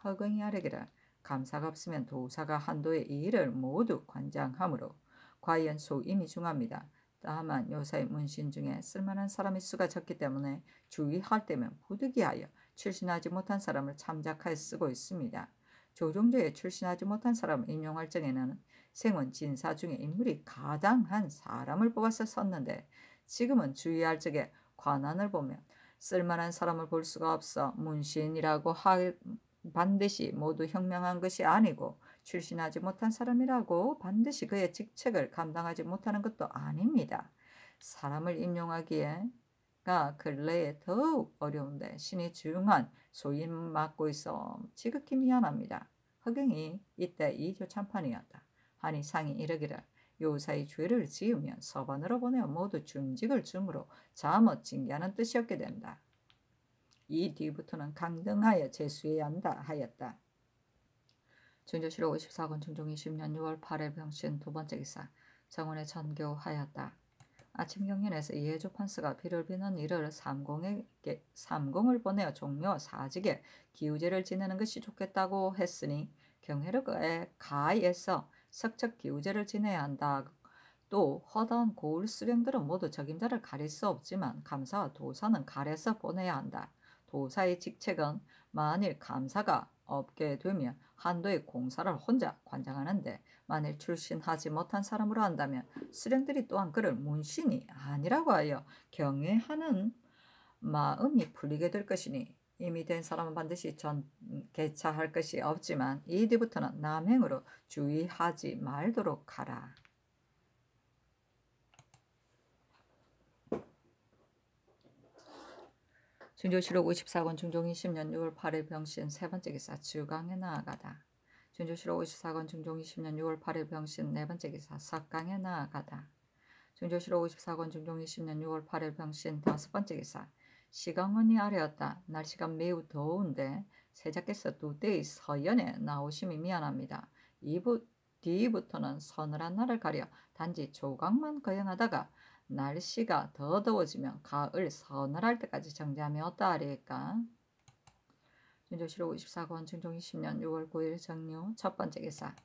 허경이 아뢰기를 감사가 없으면 도사가 한도의 이 일을 모두 관장하므로 과연 소임이 중합니다. 다만 요사의 문신 중에 쓸만한 사람의 수가 적기 때문에 주의할 때면 부득이하여 출신하지 못한 사람을 참작하여 쓰고 있습니다. 조종조에 출신하지 못한 사람을 임용할 적에는 생원 진사 중에 인물이 가당한 사람을 뽑아서 썼는데 지금은 주의할 적에 관한을 보면 쓸만한 사람을 볼 수가 없어 문신이라고 반드시 모두 현명한 것이 아니고 출신하지 못한 사람이라고 반드시 그의 직책을 감당하지 못하는 것도 아닙니다. 사람을 임용하기가 근래에 더욱 어려운데 신이 중한 소임 맡고 있어 지극히 미안합니다. 허경이 이때 이조 참판이었다. 하니 상이 이르기를 요사이 죄를 지으면 서반으로 보내어 모두 중직을 주므로 잠옷 징계하는 뜻이었게 된다. 이 뒤부터는 강등하여 제수해야 한다 하였다. 중조실록 54권 중종 20년 6월 8일 병신 두 번째 기사 정원에 전교하였다. 아침 경연에서 이해조 판서가 비를 비는 일을 삼공을 보내어 종묘 사직에 기우제를 지내는 것이 좋겠다고 했으니 경회력에 가에서 석척 기우제를 지내야 한다. 또 허다한 고을 수령들은 모두 적임자를 가릴 수 없지만 감사와 도사는 가려서 보내야 한다. 도사의 직책은 만일 감사가 없게 되면 한도의 공사를 혼자 관장하는데 만일 출신하지 못한 사람으로 한다면 수령들이 또한 그를 문신이 아니라고 하여 경외하는 마음이 풀리게 될 것이니 이미 된 사람은 반드시 개차할 것이 없지만 이 뒤부터는 남행으로 주의하지 말도록 하라. 준조실록 54권 중종 20년 6월 8일 병신 세 번째 기사 주강에 나아가다. 준조실록 54권 중종 20년 6월 8일 병신 네 번째 기사 석강에 나아가다. 준조실록 54권 중종 20년 6월 8일 병신 다섯 번째 기사 시강원이 아래였다. 날씨가 매우 더운데 세자께서 두 때의 서연에 나오심이 미안합니다. 뒤부터는 서늘한 날을 가려 단지 조각만 거행하다가 날씨가 더 더워지면 가을 서늘할 때까지 정지하며 어떠하리까? 준조실록 54권 중종 20년 6월 9일 정료 첫 번째 기사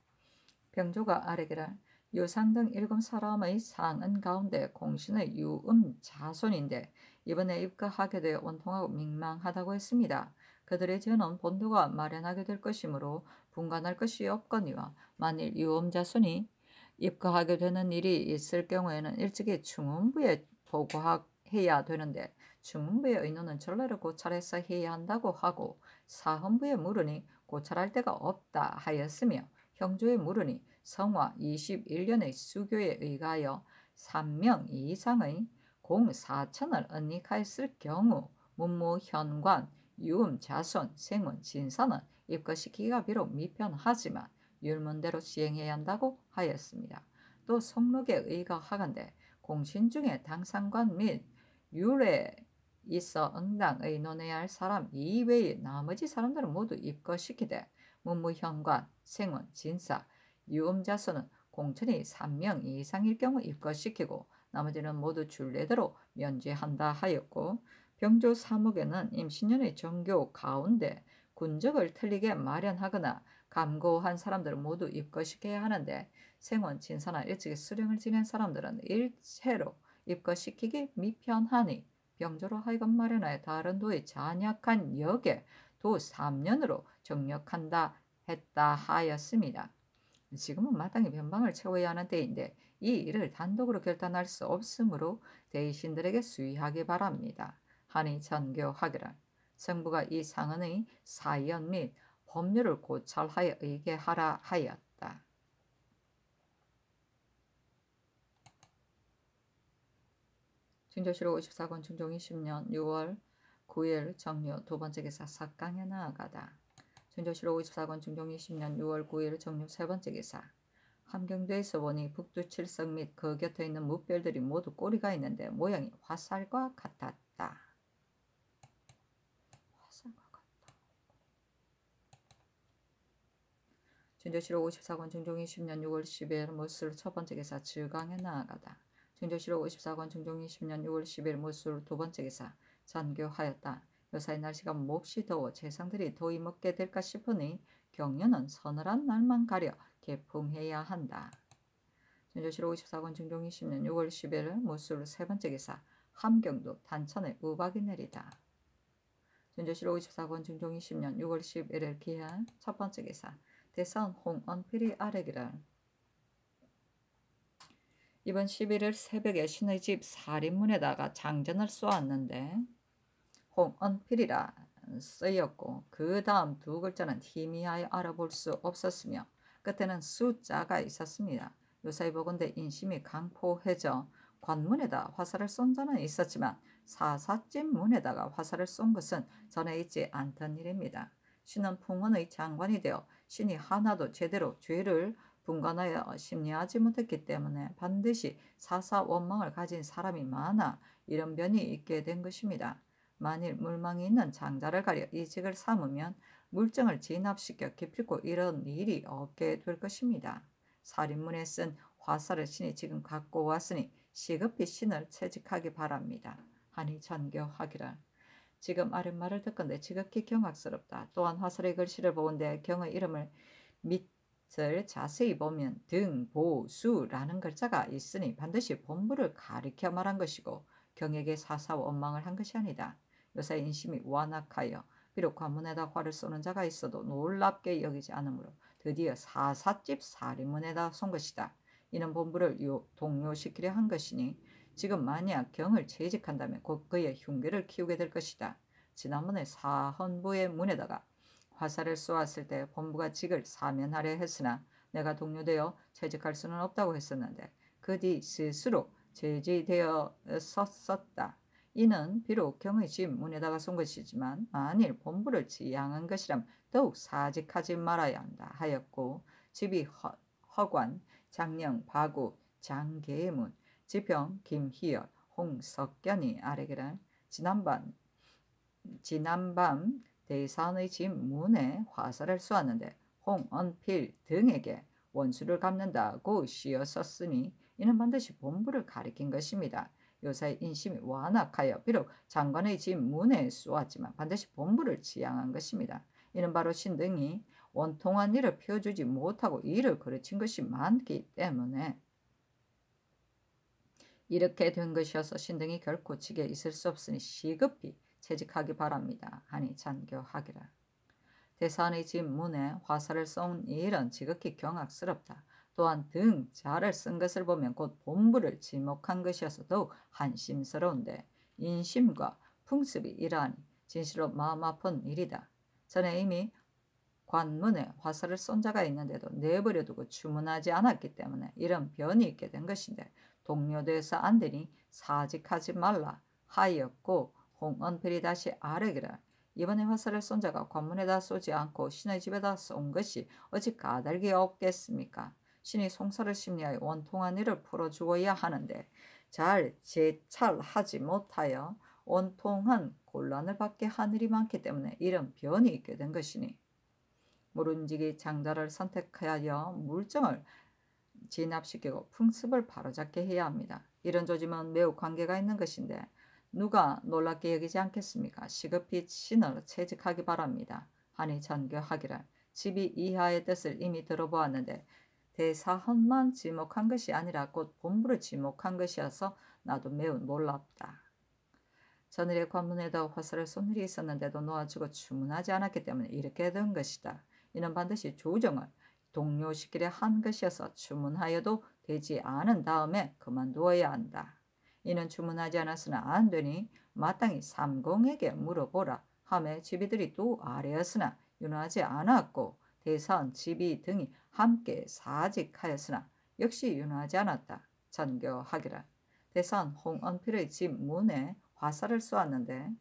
병조가 아래기를 유상 등 7사람의 상은 가운데 공신의 유음 자손인데 이번에 입가하게 되어 원통하고 민망하다고 했습니다. 그들의 죄는 본도가 마련하게 될 것이므로 분간할 것이 없거니와 만일 유음 자손이 입가하게 되는 일이 있을 경우에는 일찍이 중흥부에 보고해야 되는데 중흥부의 의논은 전례를 고찰해서 해야 한다고 하고 사헌부에 물으니 고찰할 데가 없다 하였으며 형조에 물으니 성화 21년의 수교에 의하여 3명 이상의 공 4천을 은닉하였을 경우 문무 현관 유음 자손 생원 진사는 입거시키기가 비록 미편하지만 율문대로 시행해야 한다고 하였습니다. 또 성록에 의거하건대 공신 중에 당상관 및 율에 있어 응당 의논해야 할 사람 이외의 나머지 사람들은 모두 입거시키되 문무현관, 생원, 진사, 유음자손은 공천이 3명 이상일 경우 입거시키고 나머지는 모두 준례대로 면제한다 하였고 병조 사목에는 임신년의 정교 가운데 군적을 틀리게 마련하거나 감고한 사람들은 모두 입거시켜야 하는데 생원, 진사나 일찍이 수령을 지낸 사람들은 일체로 입거시키기 미편하니 병조로 하여금 마련하여 다른 도의 잔약한 역에 도 3년으로 정력한다 했다 하였습니다. 지금은 마땅히 변방을 채워야 하는 때인데 이 일을 단독으로 결단할 수 없으므로 대신들에게 수의하기 바랍니다. 하니 전교하기를 성부가 이 상언의 사연 및 법률을 고찰하여 의계하라 하였다. 준조실록 54권 중종 20년 6월 9일 정료 두 번째 기사 석강에 나아가다. 준조실록 54권 중종 20년 6월 9일 정료 세 번째 기사 함경도에서 보니 북두 칠성 및 그 곁에 있는 뭇별들이 모두 꼬리가 있는데 모양이 화살과 같았다. 준조실록 54권 중종 20년 6월 10일 모술 첫 번째 기사 주강에 나아가다. 준조실록 54권 중종 20년 6월 10일 모술 두 번째 기사 전교하였다. 요사이 날씨가 몹시 더워 재상들이 더위 먹게 될까 싶으니 경륜은 서늘한 날만 가려 개품해야 한다. 준조실록 54권 중종 20년 6월 10일 모술 세 번째 기사 함경도 단천에 우박이 내리다. 준조실록 54권 중종 20년 6월 11일 기한 첫 번째 기사 대선 홍언필이 아래기를 이번 11일 새벽에 신의 집 살인문에다가 장전을 쏘았는데 홍언필이라 쓰였고 그 다음 두 글자는 희미하여 알아볼 수 없었으며 끝에는 숫자가 있었습니다. 요사이 보건대 인심이 강포해져 관문에다 화살을 쏜 자는 있었지만 사사집 문에다가 화살을 쏜 것은 전에 있지 않던 일입니다. 신은 풍원의 장관이 되어 신이 하나도 제대로 죄를 분간하여 심리하지 못했기 때문에 반드시 사사원망을 가진 사람이 많아 이런 변이 있게 된 것입니다. 만일 물망이 있는 장자를 가려 이직을 삼으면 물증을 진압시켜 기필코 이런 일이 없게 될 것입니다. 살인문에 쓴 화살을 신이 지금 갖고 왔으니 시급히 신을 채직하기 바랍니다. 하니 전교하기를 지금 아랫말을 듣건대 지극히 경악스럽다. 또한 화살의 글씨를 보건대 경의 이름을 밑을 자세히 보면 등, 보, 수라는 글자가 있으니 반드시 본부를 가리켜 말한 것이고 경에게 사사원망을 한 것이 아니다. 요새 인심이 완악하여 비록 관문에다 활을 쏘는 자가 있어도 놀랍게 여기지 않으므로 드디어 사사집 살인문에다 쏜 것이다. 이는 본부를 동요시키려 한 것이니 지금 만약 경을 채직한다면 곧 그의 흉기를 키우게 될 것이다. 지난번에 사헌부의 문에다가 화살을 쏘았을 때 본부가 직을 사면하려 했으나 내가 동료되어 채직할 수는 없다고 했었는데 그 뒤 스스로 제지되어 섰었다. 이는 비록 경의 집 문에다가 쏜 것이지만 만일 본부를 지향한 것이라면 더욱 사직하지 말아야 한다 하였고, 집이 허관, 장령, 바구, 장계문, 지평, 김희열, 홍석견이 아래기를 지난밤 대산의 집 문에 화살을 쏘았는데 홍언필 등에게 원수를 갚는다고 씌어 썼으니 이는 반드시 본부를 가리킨 것입니다. 요사의 인심이 완악하여 비록 장관의 집 문에 쏘았지만 반드시 본부를 지향한 것입니다. 이는 바로 신등이 원통한 일을 펴주지 못하고 일을 그르친 것이 많기 때문에 이렇게 된 것이어서 신등이 결코 직에 있을 수 없으니 시급히 채직하기 바랍니다 하니 잔교하기라. 대산의 집 문에 화살을 쏜 일은 지극히 경악스럽다. 또한 등자를 쓴 것을 보면 곧 본부를 지목한 것이어서 더욱 한심스러운데 인심과 풍습이 이러하니 진실로 마음 아픈 일이다. 전에 이미 관문에 화살을 쏜 자가 있는데도 내버려 두고 주문하지 않았기 때문에 이런 변이 있게 된 것인데, 동료되어서 안 되니 사직하지 말라 하였고, 홍언필이 다시 아뢰기를 이번에 화살을 쏜 자가 관문에다 쏘지 않고 신의 집에다 쏜 것이 어찌 까닭이 없겠습니까? 신이 송사를 심리하여 원통한 일을 풀어주어야 하는데 잘 제찰하지 못하여 원통한 곤란을 받게 한 일이 많기 때문에 이런 변이 있게 된 것이니, 모른지기 장자를 선택하여 물정을 진압시키고 풍습을 바로잡게 해야 합니다. 이런 조짐은 매우 관계가 있는 것인데 누가 놀랍게 여기지 않겠습니까? 시급히 신을 채직하기 바랍니다 하니 전교하기를 집이 이하의 뜻을 이미 들어보았는데 대사헌만 지목한 것이 아니라 곧 본부를 지목한 것이어서 나도 매우 놀랍다. 전일에 관문에다 화살을 쏜 일이 있었는데도 놓아주고 주문하지 않았기 때문에 이렇게 된 것이다. 이는 반드시 조정을 동료시키려 한 것이어서 주문하여도 되지 않은 다음에 그만두어야 한다. 이는 주문하지 않았으나 안 되니 마땅히 삼공에게 물어보라 하며 집이들이 또 아뢰었으나 윤하지 않았고, 대사원 집이 등이 함께 사직하였으나 역시 윤하지 않았다. 전교하기를 대사원 홍언필의 집 문에 화살을 쏘았는데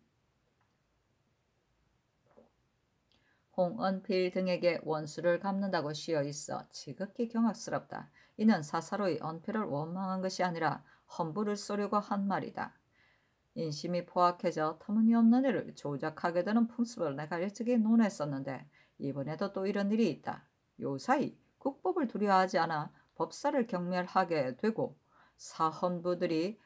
홍언필 등에게 원수를 갚는다고 씌어 있어 지극히 경악스럽다. 이는 사사로이 언필을 원망한 것이 아니라 헌부를 쏘려고 한 말이다. 인심이 포악해져 터무니없는 일을 조작하게 되는 풍습을 내가 일찍이 논했었는데 이번에도 또 이런 일이 있다. 요사이 국법을 두려워하지 않아 법사를 경멸하게 되고 사헌부들이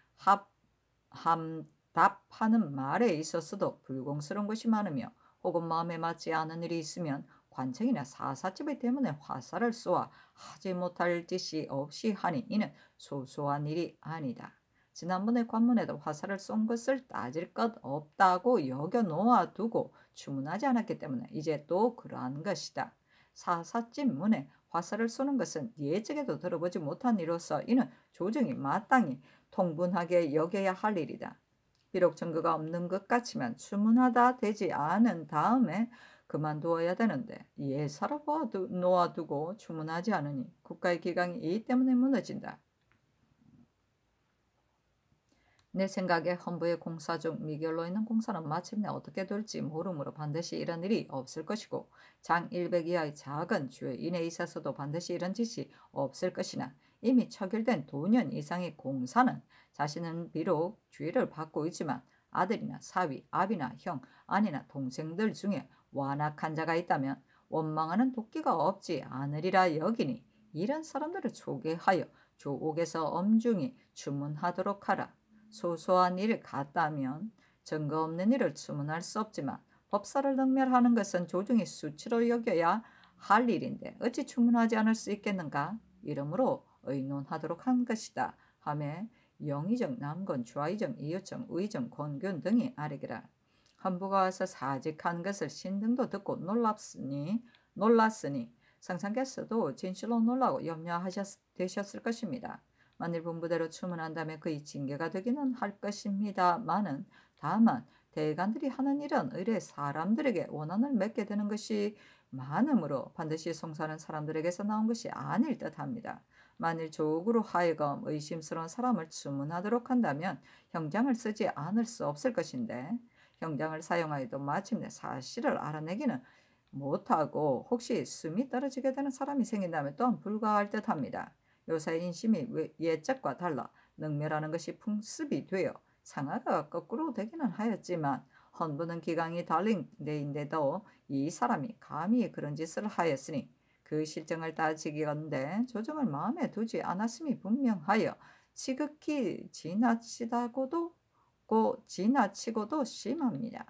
답하는 말에 있어서도 불공스러운 것이 많으며 혹은 마음에 맞지 않은 일이 있으면 관청이나 사사집에 때문에 화살을 쏘아 하지 못할 짓이 없이 하니 이는 소소한 일이 아니다. 지난번에 관문에도 화살을 쏜 것을 따질 것 없다고 여겨 놓아두고 주문하지 않았기 때문에 이제 또 그러한 것이다. 사사집 문에 화살을 쏘는 것은 예적에도 들어보지 못한 일로서 이는 조정이 마땅히 통분하게 여겨야 할 일이다. 비록 증거가 없는 것 같지만 주문하다 되지 않은 다음에 그만두어야 되는데 예사로 놓아두고 주문하지 않으니 국가의 기강이 이 때문에 무너진다. 내 생각에 헌부의 공사 중 미결로 있는 공사는 마침내 어떻게 될지 모르므로 반드시 이런 일이 없을 것이고 장 100 이하의 작은 죄인에 있어서도 반드시 이런 짓이 없을 것이나 이미 처결된 도년 이상의 공사는 자신은 비록 죄를 받고 있지만 아들이나 사위, 아비나 형, 아니나 동생들 중에 완악한 자가 있다면 원망하는 도끼가 없지 않으리라 여기니 이런 사람들을 초계하여 조옥에서 엄중히 주문하도록 하라. 소소한 일 같다면 증거 없는 일을 주문할 수 없지만 법사를 능멸하는 것은 조정이 수치로 여겨야 할 일인데 어찌 주문하지 않을 수 있겠는가? 이러므로 의논하도록 한 것이다 하며 영의정, 남건, 좌의정, 이유정, 의정, 권균 등이 아뢰기라. 헌부가 와서 사직한 것을 신등도 듣고 놀랐으니 상상께서도 진실로 놀라고 염려되셨을 것입니다. 만일 본부대로 주문한다면 그의 징계가 되기는 할 것입니다마는 다만 대간들이 하는 일은 의뢰 사람들에게 원한을 맺게 되는 것이 많으므로 반드시 송사하는 사람들에게서 나온 것이 아닐 듯합니다. 만일 조국으로 하여금 의심스러운 사람을 주문하도록 한다면 형장을 쓰지 않을 수 없을 것인데 형장을 사용하여도 마침내 사실을 알아내기는 못하고 혹시 숨이 떨어지게 되는 사람이 생긴다면 또한 불가할 듯합니다. 요새 인심이 예적과 달라 능멸하는 것이 풍습이 되어 상하가 거꾸로 되기는 하였지만 헌부는 기강이 달린 데인데도 이 사람이 감히 그런 짓을 하였으니 그 실정을 따지기건대 조정을 마음에 두지 않았음이 분명하여 지극히 지나치고도 심합니다.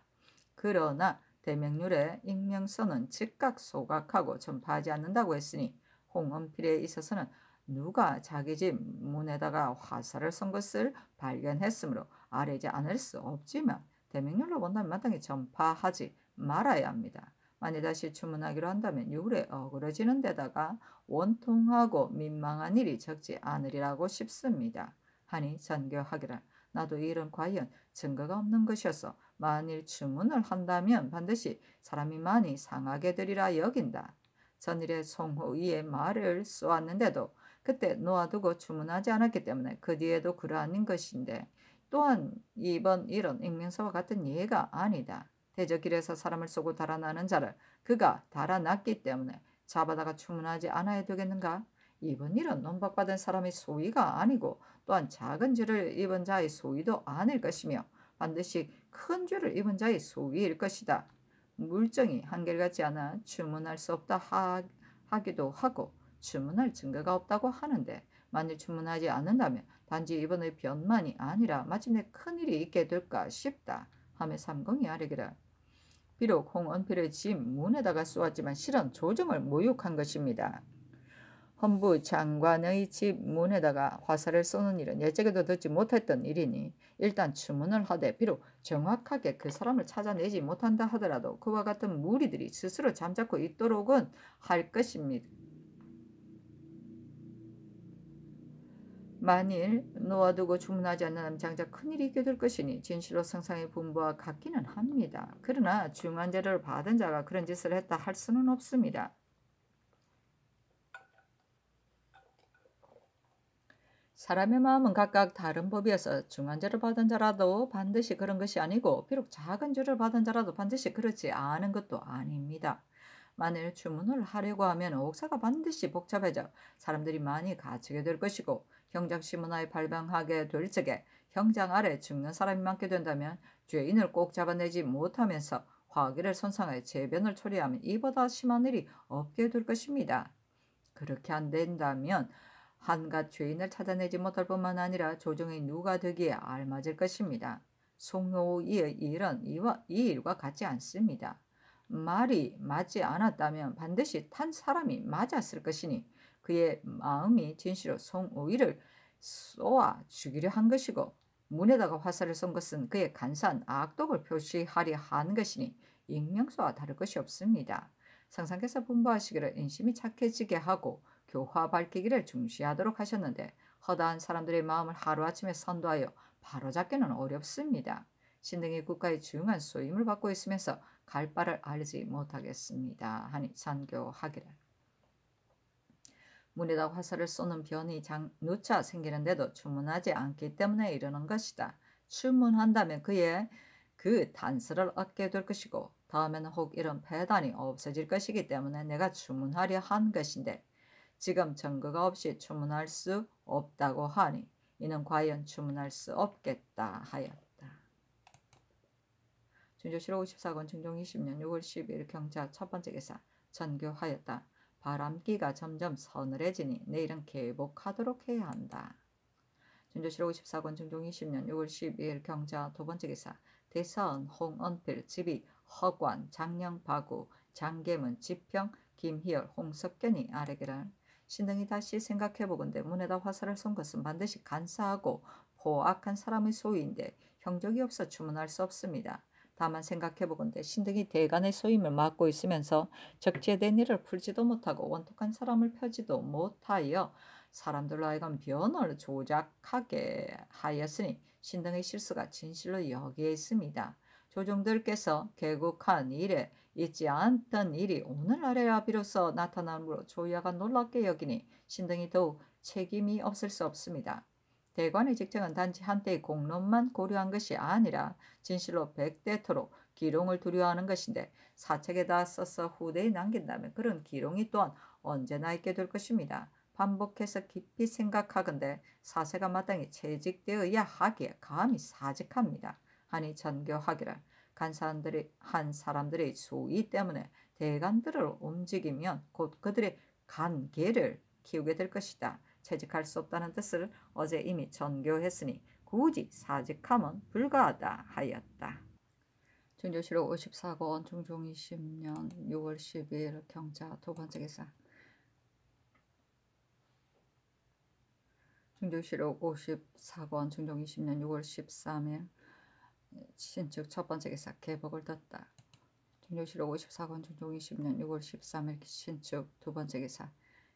그러나 대명률의 익명서는 즉각 소각하고 전파하지 않는다고 했으니 홍은필에 있어서는 누가 자기 집 문에다가 화살을 쏜 것을 발견했으므로 아뢰지 않을 수 없지만 대명률로 본다면 마땅히 전파하지 말아야 합니다. 만일 다시 주문하기로 한다면 유울에 어그러지는 데다가 원통하고 민망한 일이 적지 않으리라고 싶습니다. 하니 전교하기를 나도 이 일은 과연 증거가 없는 것이어서 만일 주문을 한다면 반드시 사람이 많이 상하게 되리라 여긴다. 전일에 송호이의 말을 쏘았는데도 그때 놓아두고 주문하지 않았기 때문에 그 뒤에도 그러한 것인데 또한 이번 일은 익명서와 같은 예가 아니다. 대저길에서 사람을 쏘고 달아나는 자를 그가 달아났기 때문에 잡아다가 주문하지 않아야 되겠는가? 이번 일은 논박받은 사람의 소위가 아니고 또한 작은 죄를 입은 자의 소위도 아닐 것이며 반드시 큰 죄를 입은 자의 소위일 것이다. 물정이 한결같지 않아 주문할 수 없다 하기도 하고 주문할 증거가 없다고 하는데 만일 주문하지 않는다면 단지 이번의 변만이 아니라 마침내 큰일이 있게 될까 싶다 하며 삼공이 아뢰기를 비록 홍은필의 집 문에다가 쏘았지만 실은 조정을 모욕한 것입니다. 헌부 장관의 집 문에다가 화살을 쏘는 일은 예적에도 듣지 못했던 일이니 일단 주문을 하되 비록 정확하게 그 사람을 찾아내지 못한다 하더라도 그와 같은 무리들이 스스로 잠자코 있도록은 할 것입니다. 만일 놓아두고 주문하지 않는 장작 큰일이 있게 될 것이니 진실로 성상의 분부와 같기는 합니다. 그러나 중한 죄를 받은 자가 그런 짓을 했다 할 수는 없습니다. 사람의 마음은 각각 다른 법이어서 중한 죄를 받은 자라도 반드시 그런 것이 아니고 비록 작은 죄를 받은 자라도 반드시 그렇지 않은 것도 아닙니다. 만일 주문을 하려고 하면 옥사가 반드시 복잡해져 사람들이 많이 갇히게 될 것이고 형장신문화에 발병하게 될 적에 형장 아래 죽는 사람이 많게 된다면 죄인을 꼭 잡아내지 못하면서 화기를 손상하여 재변을 초래하면 이보다 심한 일이 없게 될 것입니다. 그렇게 안 된다면 한갓 죄인을 찾아내지 못할 뿐만 아니라 조정의 누가 되기에 알맞을 것입니다. 송효의 일은 이 일과 같지 않습니다. 말이 맞지 않았다면 반드시 탄 사람이 맞았을 것이니 그의 마음이 진실로 송오이를 쏘아 죽이려 한 것이고 문에다가 화살을 쏜 것은 그의 간사한 악독을 표시하려 한 것이니 익명서와 다를 것이 없습니다. 상상께서 분부하시기를 인심이 착해지게 하고 교화 밝히기를 중시하도록 하셨는데 허다한 사람들의 마음을 하루아침에 선도하여 바로잡기는 어렵습니다. 신등이 국가의 중요한 소임을 받고 있으면서 갈 바를 알지 못하겠습니다. 하니 선교하기를 문에다 화살을 쏘는 변이 누차 생기는데도 주문하지 않기 때문에 이러는 것이다. 주문한다면 그의 그 단서를 얻게 될 것이고 다음에는 혹 이런 배단이 없어질 것이기 때문에 내가 주문하려 한 것인데 지금 증거가 없이 주문할 수 없다고 하니 이는 과연 주문할 수 없겠다 하였다. 준조실록 54권 중종 20년 6월 10일 경자 첫 번째 기사 전교하였다. 바람기가 점점 서늘해지니 내일은 개복하도록 해야 한다. 준조실록 54권 중종 20년 6월 12일 경자 두 번째 기사 대선 홍은필 집이 허관 장령바구 장계문 지평 김희열 홍석견이 아뢰기를 신등이 다시 생각해보건대 문에다 화살을 쏜 것은 반드시 간사하고 포악한 사람의 소유인데 형적이 없어 주문할 수 없습니다. 다만 생각해보건대 신등이 대간의 소임을 맡고 있으면서 적재된 일을 풀지도 못하고 원통한 사람을 펴지도 못하여 사람들로 하여금 변을 조작하게 하였으니 신등의 실수가 진실로 여기에 있습니다. 조정들께서 개국한 이래 있지 않던 일이 오늘날에야 비로소 나타나므로 조야가 놀랍게 여기니 신등이 더욱 책임이 없을 수 없습니다. 대관의 직책은 단지 한때의 공론만 고려한 것이 아니라 진실로 백대토록 기롱을 두려워하는 것인데, 사책에다 써서 후대에 남긴다면 그런 기롱이 또한 언제나 있게 될 것입니다. 반복해서 깊이 생각하건대 사세가 마땅히 채직되어야 하기에 감히 사직합니다. 하니 전교하기를, 한 사람들의 소위 때문에 대간들을 움직이면 곧 그들의 간계를 키우게 될 것이다. 채직할 수 없다는 뜻을 어제 이미 전교했으니 굳이 사직함은 불가하다 하였다. 중조실록 54권 중종 20년 6월 12일 경자 두 번째 기사. 중조실록 54권 중종 20년 6월 13일 신축 첫 번째 기사. 계복을 떴다. 중조실록 54권 중종 20년 6월 13일 신축 두 번째 기사.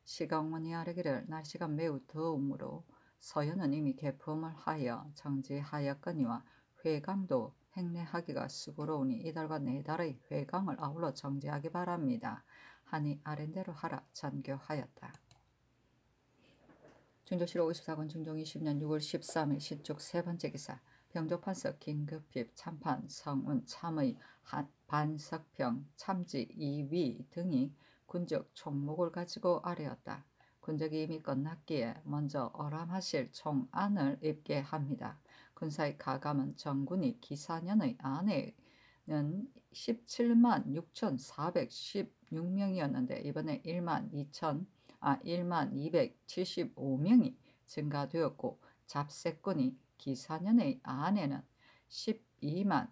시가어머니 아뢰기를, 날씨가 매우 더우므로 서현은 이미 개품을 하여 정지하였거니와 회강도 행례하기가 수고로우니 이달과 내달의 회강을 아울러 정지하기 바랍니다. 하니 아랜대로 하라 전교하였다. 중조실록 54권 중종 20년 6월 13일 신축 세 번째 기사. 병조판석 긴급힙 참판 성운 참의 반석평 참지 2위 등이 군적 총목을 가지고 아뢰었다. 군적이 이미 끝났기에 먼저 어람하실 총안을 입게 합니다. 군사의 가감은 정군이 기사년의 안에는 17만 6,416명이었는데 이번에 1만 275명이 증가되었고, 잡세꾼이 기사년의 안에는 12만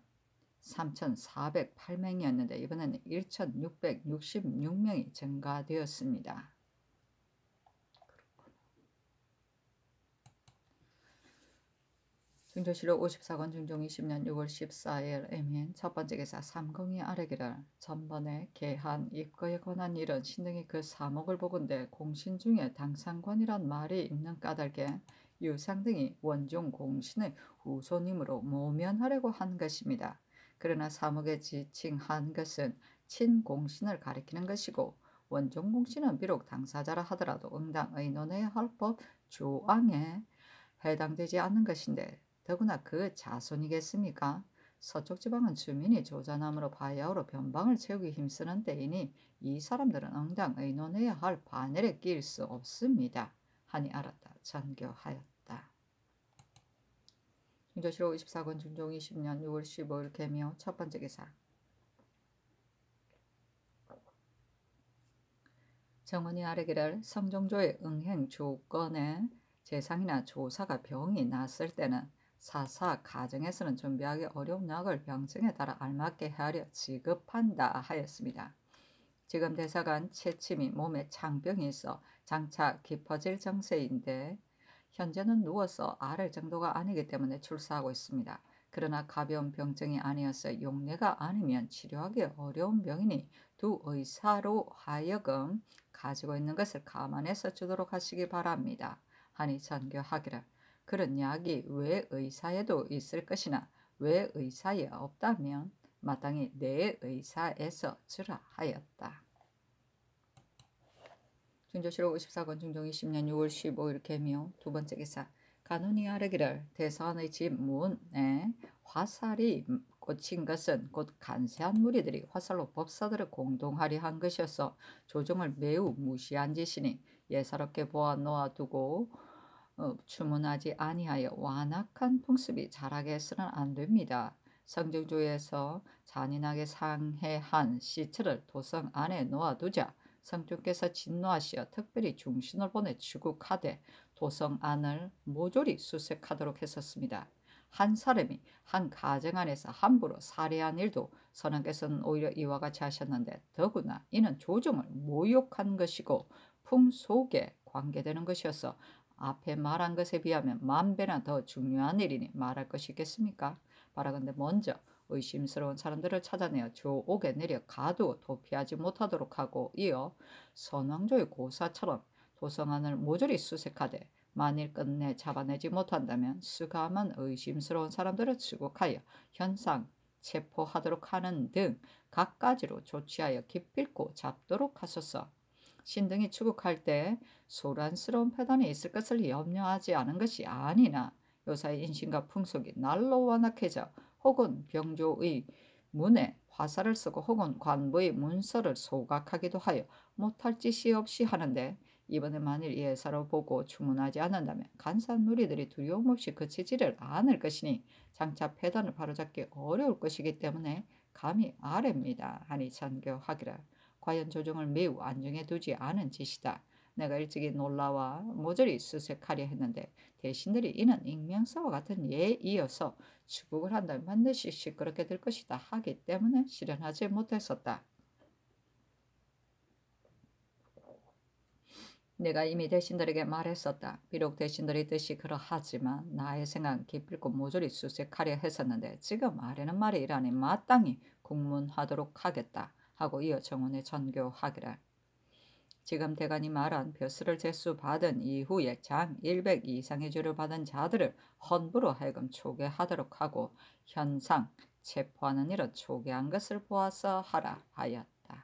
3,408명이었는데 이번에는 1,666명이 증가되었습니다. 중조실록 54권 중종 20년 6월 14일 애민 첫 번째 기사. 삼공이 아뢰기를, 전번에 개한 입거에 관한 일은 신등이 그 사목을 보건대 공신 중에 당상관이란 말이 있는 까닭에 유상등이 원종 공신의 후손이므로 모면하려고 한 것입니다. 그러나 사목에 지칭한 것은 친공신을 가리키는 것이고, 원종 공신은 비록 당사자라 하더라도 응당 의논해야 할 법 조항에 해당되지 않는 것인데 더구나 그 자손이겠습니까? 서쪽 지방은 주민이 조자남으로 바야흐로 변방을 채우기 힘쓰는 때이니 이 사람들은 응당 의논해야 할 반열에 끼일 수 없습니다. 하니 알았다 전교하였다. 중조실록 54권 중종 20년 6월 15일 개묘 첫 번째 기사. 정원이 아뢰기를, 성종조의 응행 조건에 재상이나 조사가 병이 났을 때는 사사 가정에서는 준비하기 어려운 약을 병증에 따라 알맞게 헤아려 지급한다 하였습니다. 지금 대사관 채침이 몸에 창병이 있어 장차 깊어질 정세인데 현재는 누워서 앓을 정도가 아니기 때문에 출사하고 있습니다. 그러나 가벼운 병증이 아니어서 용례가 아니면 치료하기 어려운 병이니 두 의사로 하여금 가지고 있는 것을 감안해서 주도록 하시기 바랍니다. 하니 전교하기를, 그런 약이 외의사에도 있을 것이나 외의사에 없다면 마땅히 내의사에서 주라 하였다. 중조실록 54권 중종 20년 6월 15일 개묘 두 번째 기사. 간운이 아뢰기를, 대사관의 집 문에 화살이 꽂힌 것은 곧 간세한 무리들이 화살로 법사들을 공동하려 한 것이어서 조정을 매우 무시한 짓이니 예사롭게 보아 놓아두고 추문하지 아니하여 완악한 풍습이 자라게 해서는 안 됩니다. 성정조에서 잔인하게 상해한 시체를 도성 안에 놓아두자 성주께서 진노하시어 특별히 중신을 보내 추국하되 도성 안을 모조리 수색하도록 했었습니다. 한 사람이 한 가정 안에서 함부로 살해한 일도 선왕께서는 오히려 이와 같이 하셨는데, 더구나 이는 조정을 모욕한 것이고 풍속에 관계되는 것이어서 앞에 말한 것에 비하면 만배나 더 중요한 일이니 말할 것이 있겠습니까? 바라건대 먼저 의심스러운 사람들을 찾아내어 조옥에 내려 가두어 도피하지 못하도록 하고, 이어 선왕조의 고사처럼 도성안을 모조리 수색하되 만일 끝내 잡아내지 못한다면 수감한 의심스러운 사람들을 추국하여 현상 체포하도록 하는 등 갖가지로 조치하여 기필코 잡도록 하소서. 신등이 추국할 때 소란스러운 패단이 있을 것을 염려하지 않은 것이 아니나 요사의 인신과 풍속이 날로 완악해져 혹은 병조의 문에 화살을 쓰고 혹은 관부의 문서를 소각하기도 하여 못할 짓이 없이 하는데 이번에 만일 예사로 보고 주문하지 않는다면 간사한 무리들이 두려움 없이 그치지를 않을 것이니 장차 패단을 바로잡기 어려울 것이기 때문에 감히 아래입니다 하니 전교하기를 과연 조정을 매우 안정해 두지 않은 짓이다. 내가 일찍이 놀라와 모조리 수색하려 했는데 대신들이 이는 익명서와 같은 예에 이어서 추국을 한다면 반드시 시끄럽게 될 것이다 하기 때문에 실현하지 못했었다. 내가 이미 대신들에게 말했었다. 비록 대신들의 뜻이 그러하지만 나의 생각은 기필코 모조리 수색하려 했었는데 지금 아래는 말이 이라니 마땅히 국문하도록 하겠다 하고 이어 정원에 전교하기를 지금 대간이 말한 벼슬을 제수받은 이후에 장 100 이상의 죄를 받은 자들을 헌부로 하여금 초계하도록 하고 현상 체포하는 일은 초계한 것을 보아서 하라 하였다.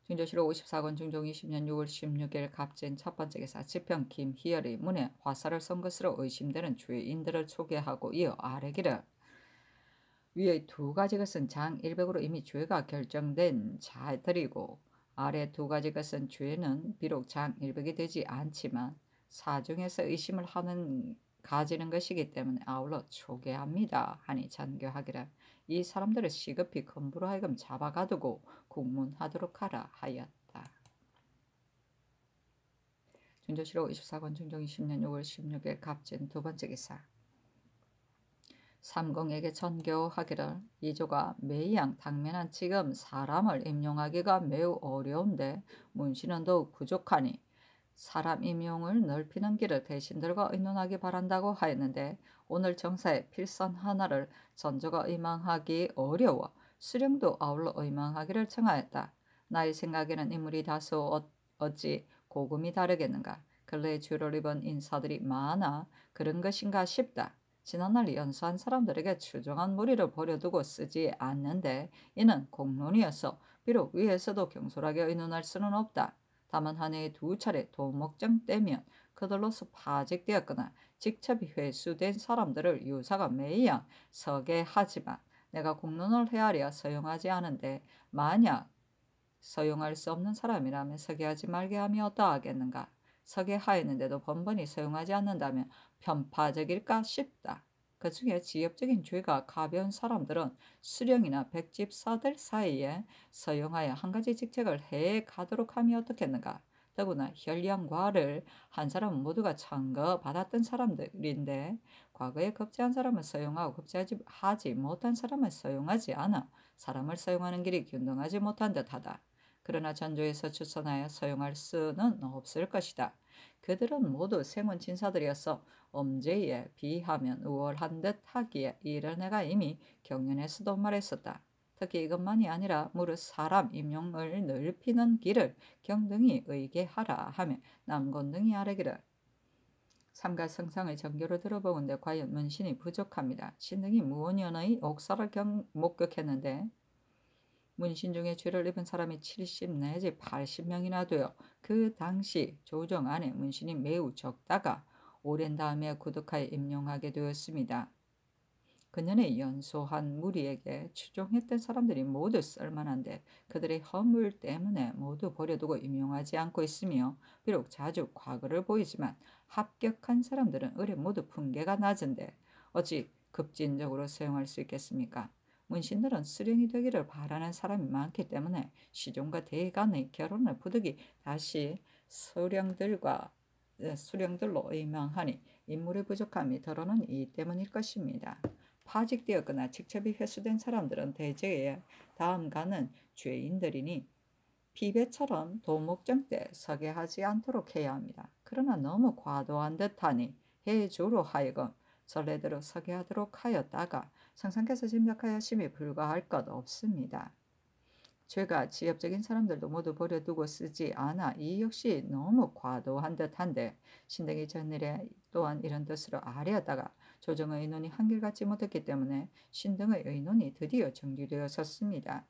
중조실록 54권 중종 20년 6월 16일 갑진 첫 번째 기사 지평 김희열의 문에 화살을 쏜 것으로 의심되는 죄인들을 초계하고 이어 아래기를 위의 두 가지 것은 장 100으로 이미 죄가 결정된 자들이고 아래 두 가지 것은 죄는 비록 장 100이 되지 않지만 사중에서 의심을 가지는 것이기 때문에 아울러 초계합니다 하니 전교하기를 이 사람들을 시급히 건부로 하여금 잡아가두고 국문하도록 하라 하였다. 중조실록 24권 중종 20년 6월 16일 갑진 두 번째 기사 삼공에게 전교하기를 이조가 매양 당면한 지금 사람을 임용하기가 매우 어려운데 문신은 더욱 부족하니 사람 임용을 넓히는 길을 대신들과 의논하기 바란다고 하였는데 오늘 정사에 필선 하나를 전조가 의망하기 어려워 수령도 아울러 의망하기를 청하였다. 나의 생각에는 인물이 다소 어찌 고금이 다르겠는가. 근래에 죄를 입은 인사들이 많아 그런 것인가 싶다. 지난날 연수한 사람들에게 추종한 무리를 버려두고 쓰지 않는데 이는 공론이어서 비록 위에서도 경솔하게 의논할 수는 없다. 다만 한 해에 두 차례 도목정 때면 그들로서 파직되었거나 직첩이 회수된 사람들을 유사가 매양 서게 하지만 내가 공론을 헤아려 서용하지 않은데 만약 서용할 수 없는 사람이라면 서게 하지 말게 하며 어떠하겠는가. 서게 하였는데도 번번이 서용하지 않는다면 편파적일까 싶다. 그 중에 지엽적인 죄가 가벼운 사람들은 수령이나 백집사들 사이에 서용하여 한 가지 직책을 해 가도록 하면 어떻겠는가. 더구나 혈량과를 한 사람은 모두가 청거받았던 사람들인데 과거에 급제한 사람을 서용하고 급제하지 못한 사람을 서용하지 않아 사람을 서용하는 길이 균등하지 못한 듯하다. 그러나 전조에서 추천하여 서용할 수는 없을 것이다. 그들은 모두 생원 진사들이어서 엄제에 비하면 우월한 듯 하기에 이를 내가 이미 경연에서도 말했었다. 특히 이것만이 아니라 무릇 사람 임용을 넓히는 길을 경등히 의계하라 하며 남곤등이 아뢰기를 삼가 성상의 전교를 들어보건대 과연 문신이 부족합니다. 신등이 무원년의 옥사를 목격했는데 문신 중에 죄를 입은 사람이 70 내지 80명이나 되어 그 당시 조정 안에 문신이 매우 적다가 오랜 다음에 구득하에 임용하게 되었습니다. 그년의 연소한 무리에게 추종했던 사람들이 모두 쓸만한데 그들의 허물 때문에 모두 버려두고 임용하지 않고 있으며 비록 자주 과거를 보이지만 합격한 사람들은 의뢰 모두 품계가 낮은데 어찌 급진적으로 사용할 수 있겠습니까? 문신들은 수령이 되기를 바라는 사람이 많기 때문에 시종과 대간의 결혼을 부득이 다시 수령들로 의망하니 인물의 부족함이 드러난 이 때문일 것입니다. 파직되었거나 직첩이 회수된 사람들은 대제에 다음가는 죄인들이니 피배처럼 도목정 때 서게 하지 않도록 해야 합니다. 그러나 너무 과도한 듯하니 해주로 하여금 전례대로 서게 하도록 하였다가 성상께서 짐작하였음에 불과할 것 없습니다. 죄가 지엽적인 사람들도 모두 버려두고 쓰지 않아 이 역시 너무 과도한 듯한데 신등이 전일에 또한 이런 뜻으로 아뢰었다가 조정의 의논이 한결같지 못했기 때문에 신등의 의논이 드디어 정리되었었습니다.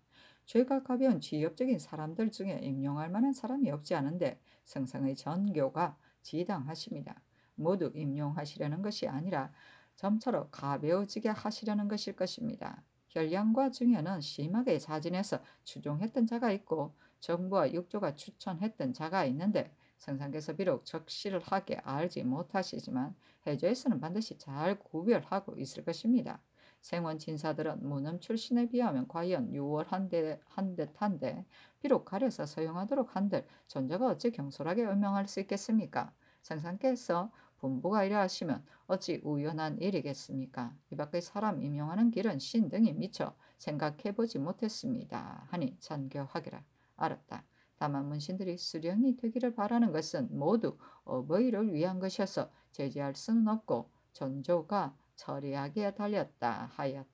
죄가 가벼운 지엽적인 사람들 중에 임용할 만한 사람이 없지 않은데 성상의 전교가 지당하십니다. 모두 임용하시려는 것이 아니라 점차로 가벼워지게 하시려는 것일 것입니다. 현량과 중에는 심하게 자진해서 추종했던 자가 있고 정부와 육조가 추천했던 자가 있는데 성상께서 비록 적실하게 알지 못하시지만 해조에서는 반드시 잘 구별하고 있을 것입니다. 생원 진사들은 문음 출신에 비하면 과연 유월한 듯한데 비록 가려서 서용하도록 한들 존재가 어찌 경솔하게 음명할 수 있겠습니까? 성상께서 분부가 이래 하시면 어찌 우연한 일이겠습니까? 이 밖의 사람 임용하는 길은 신 등이 미처 생각해보지 못했습니다. 하니 찬교하기를 알았다. 다만 문신들이 수령이 되기를 바라는 것은 모두 어버이를 위한 것이어서 제지할 수는 없고 전조가 처리하기에 달렸다 하였다.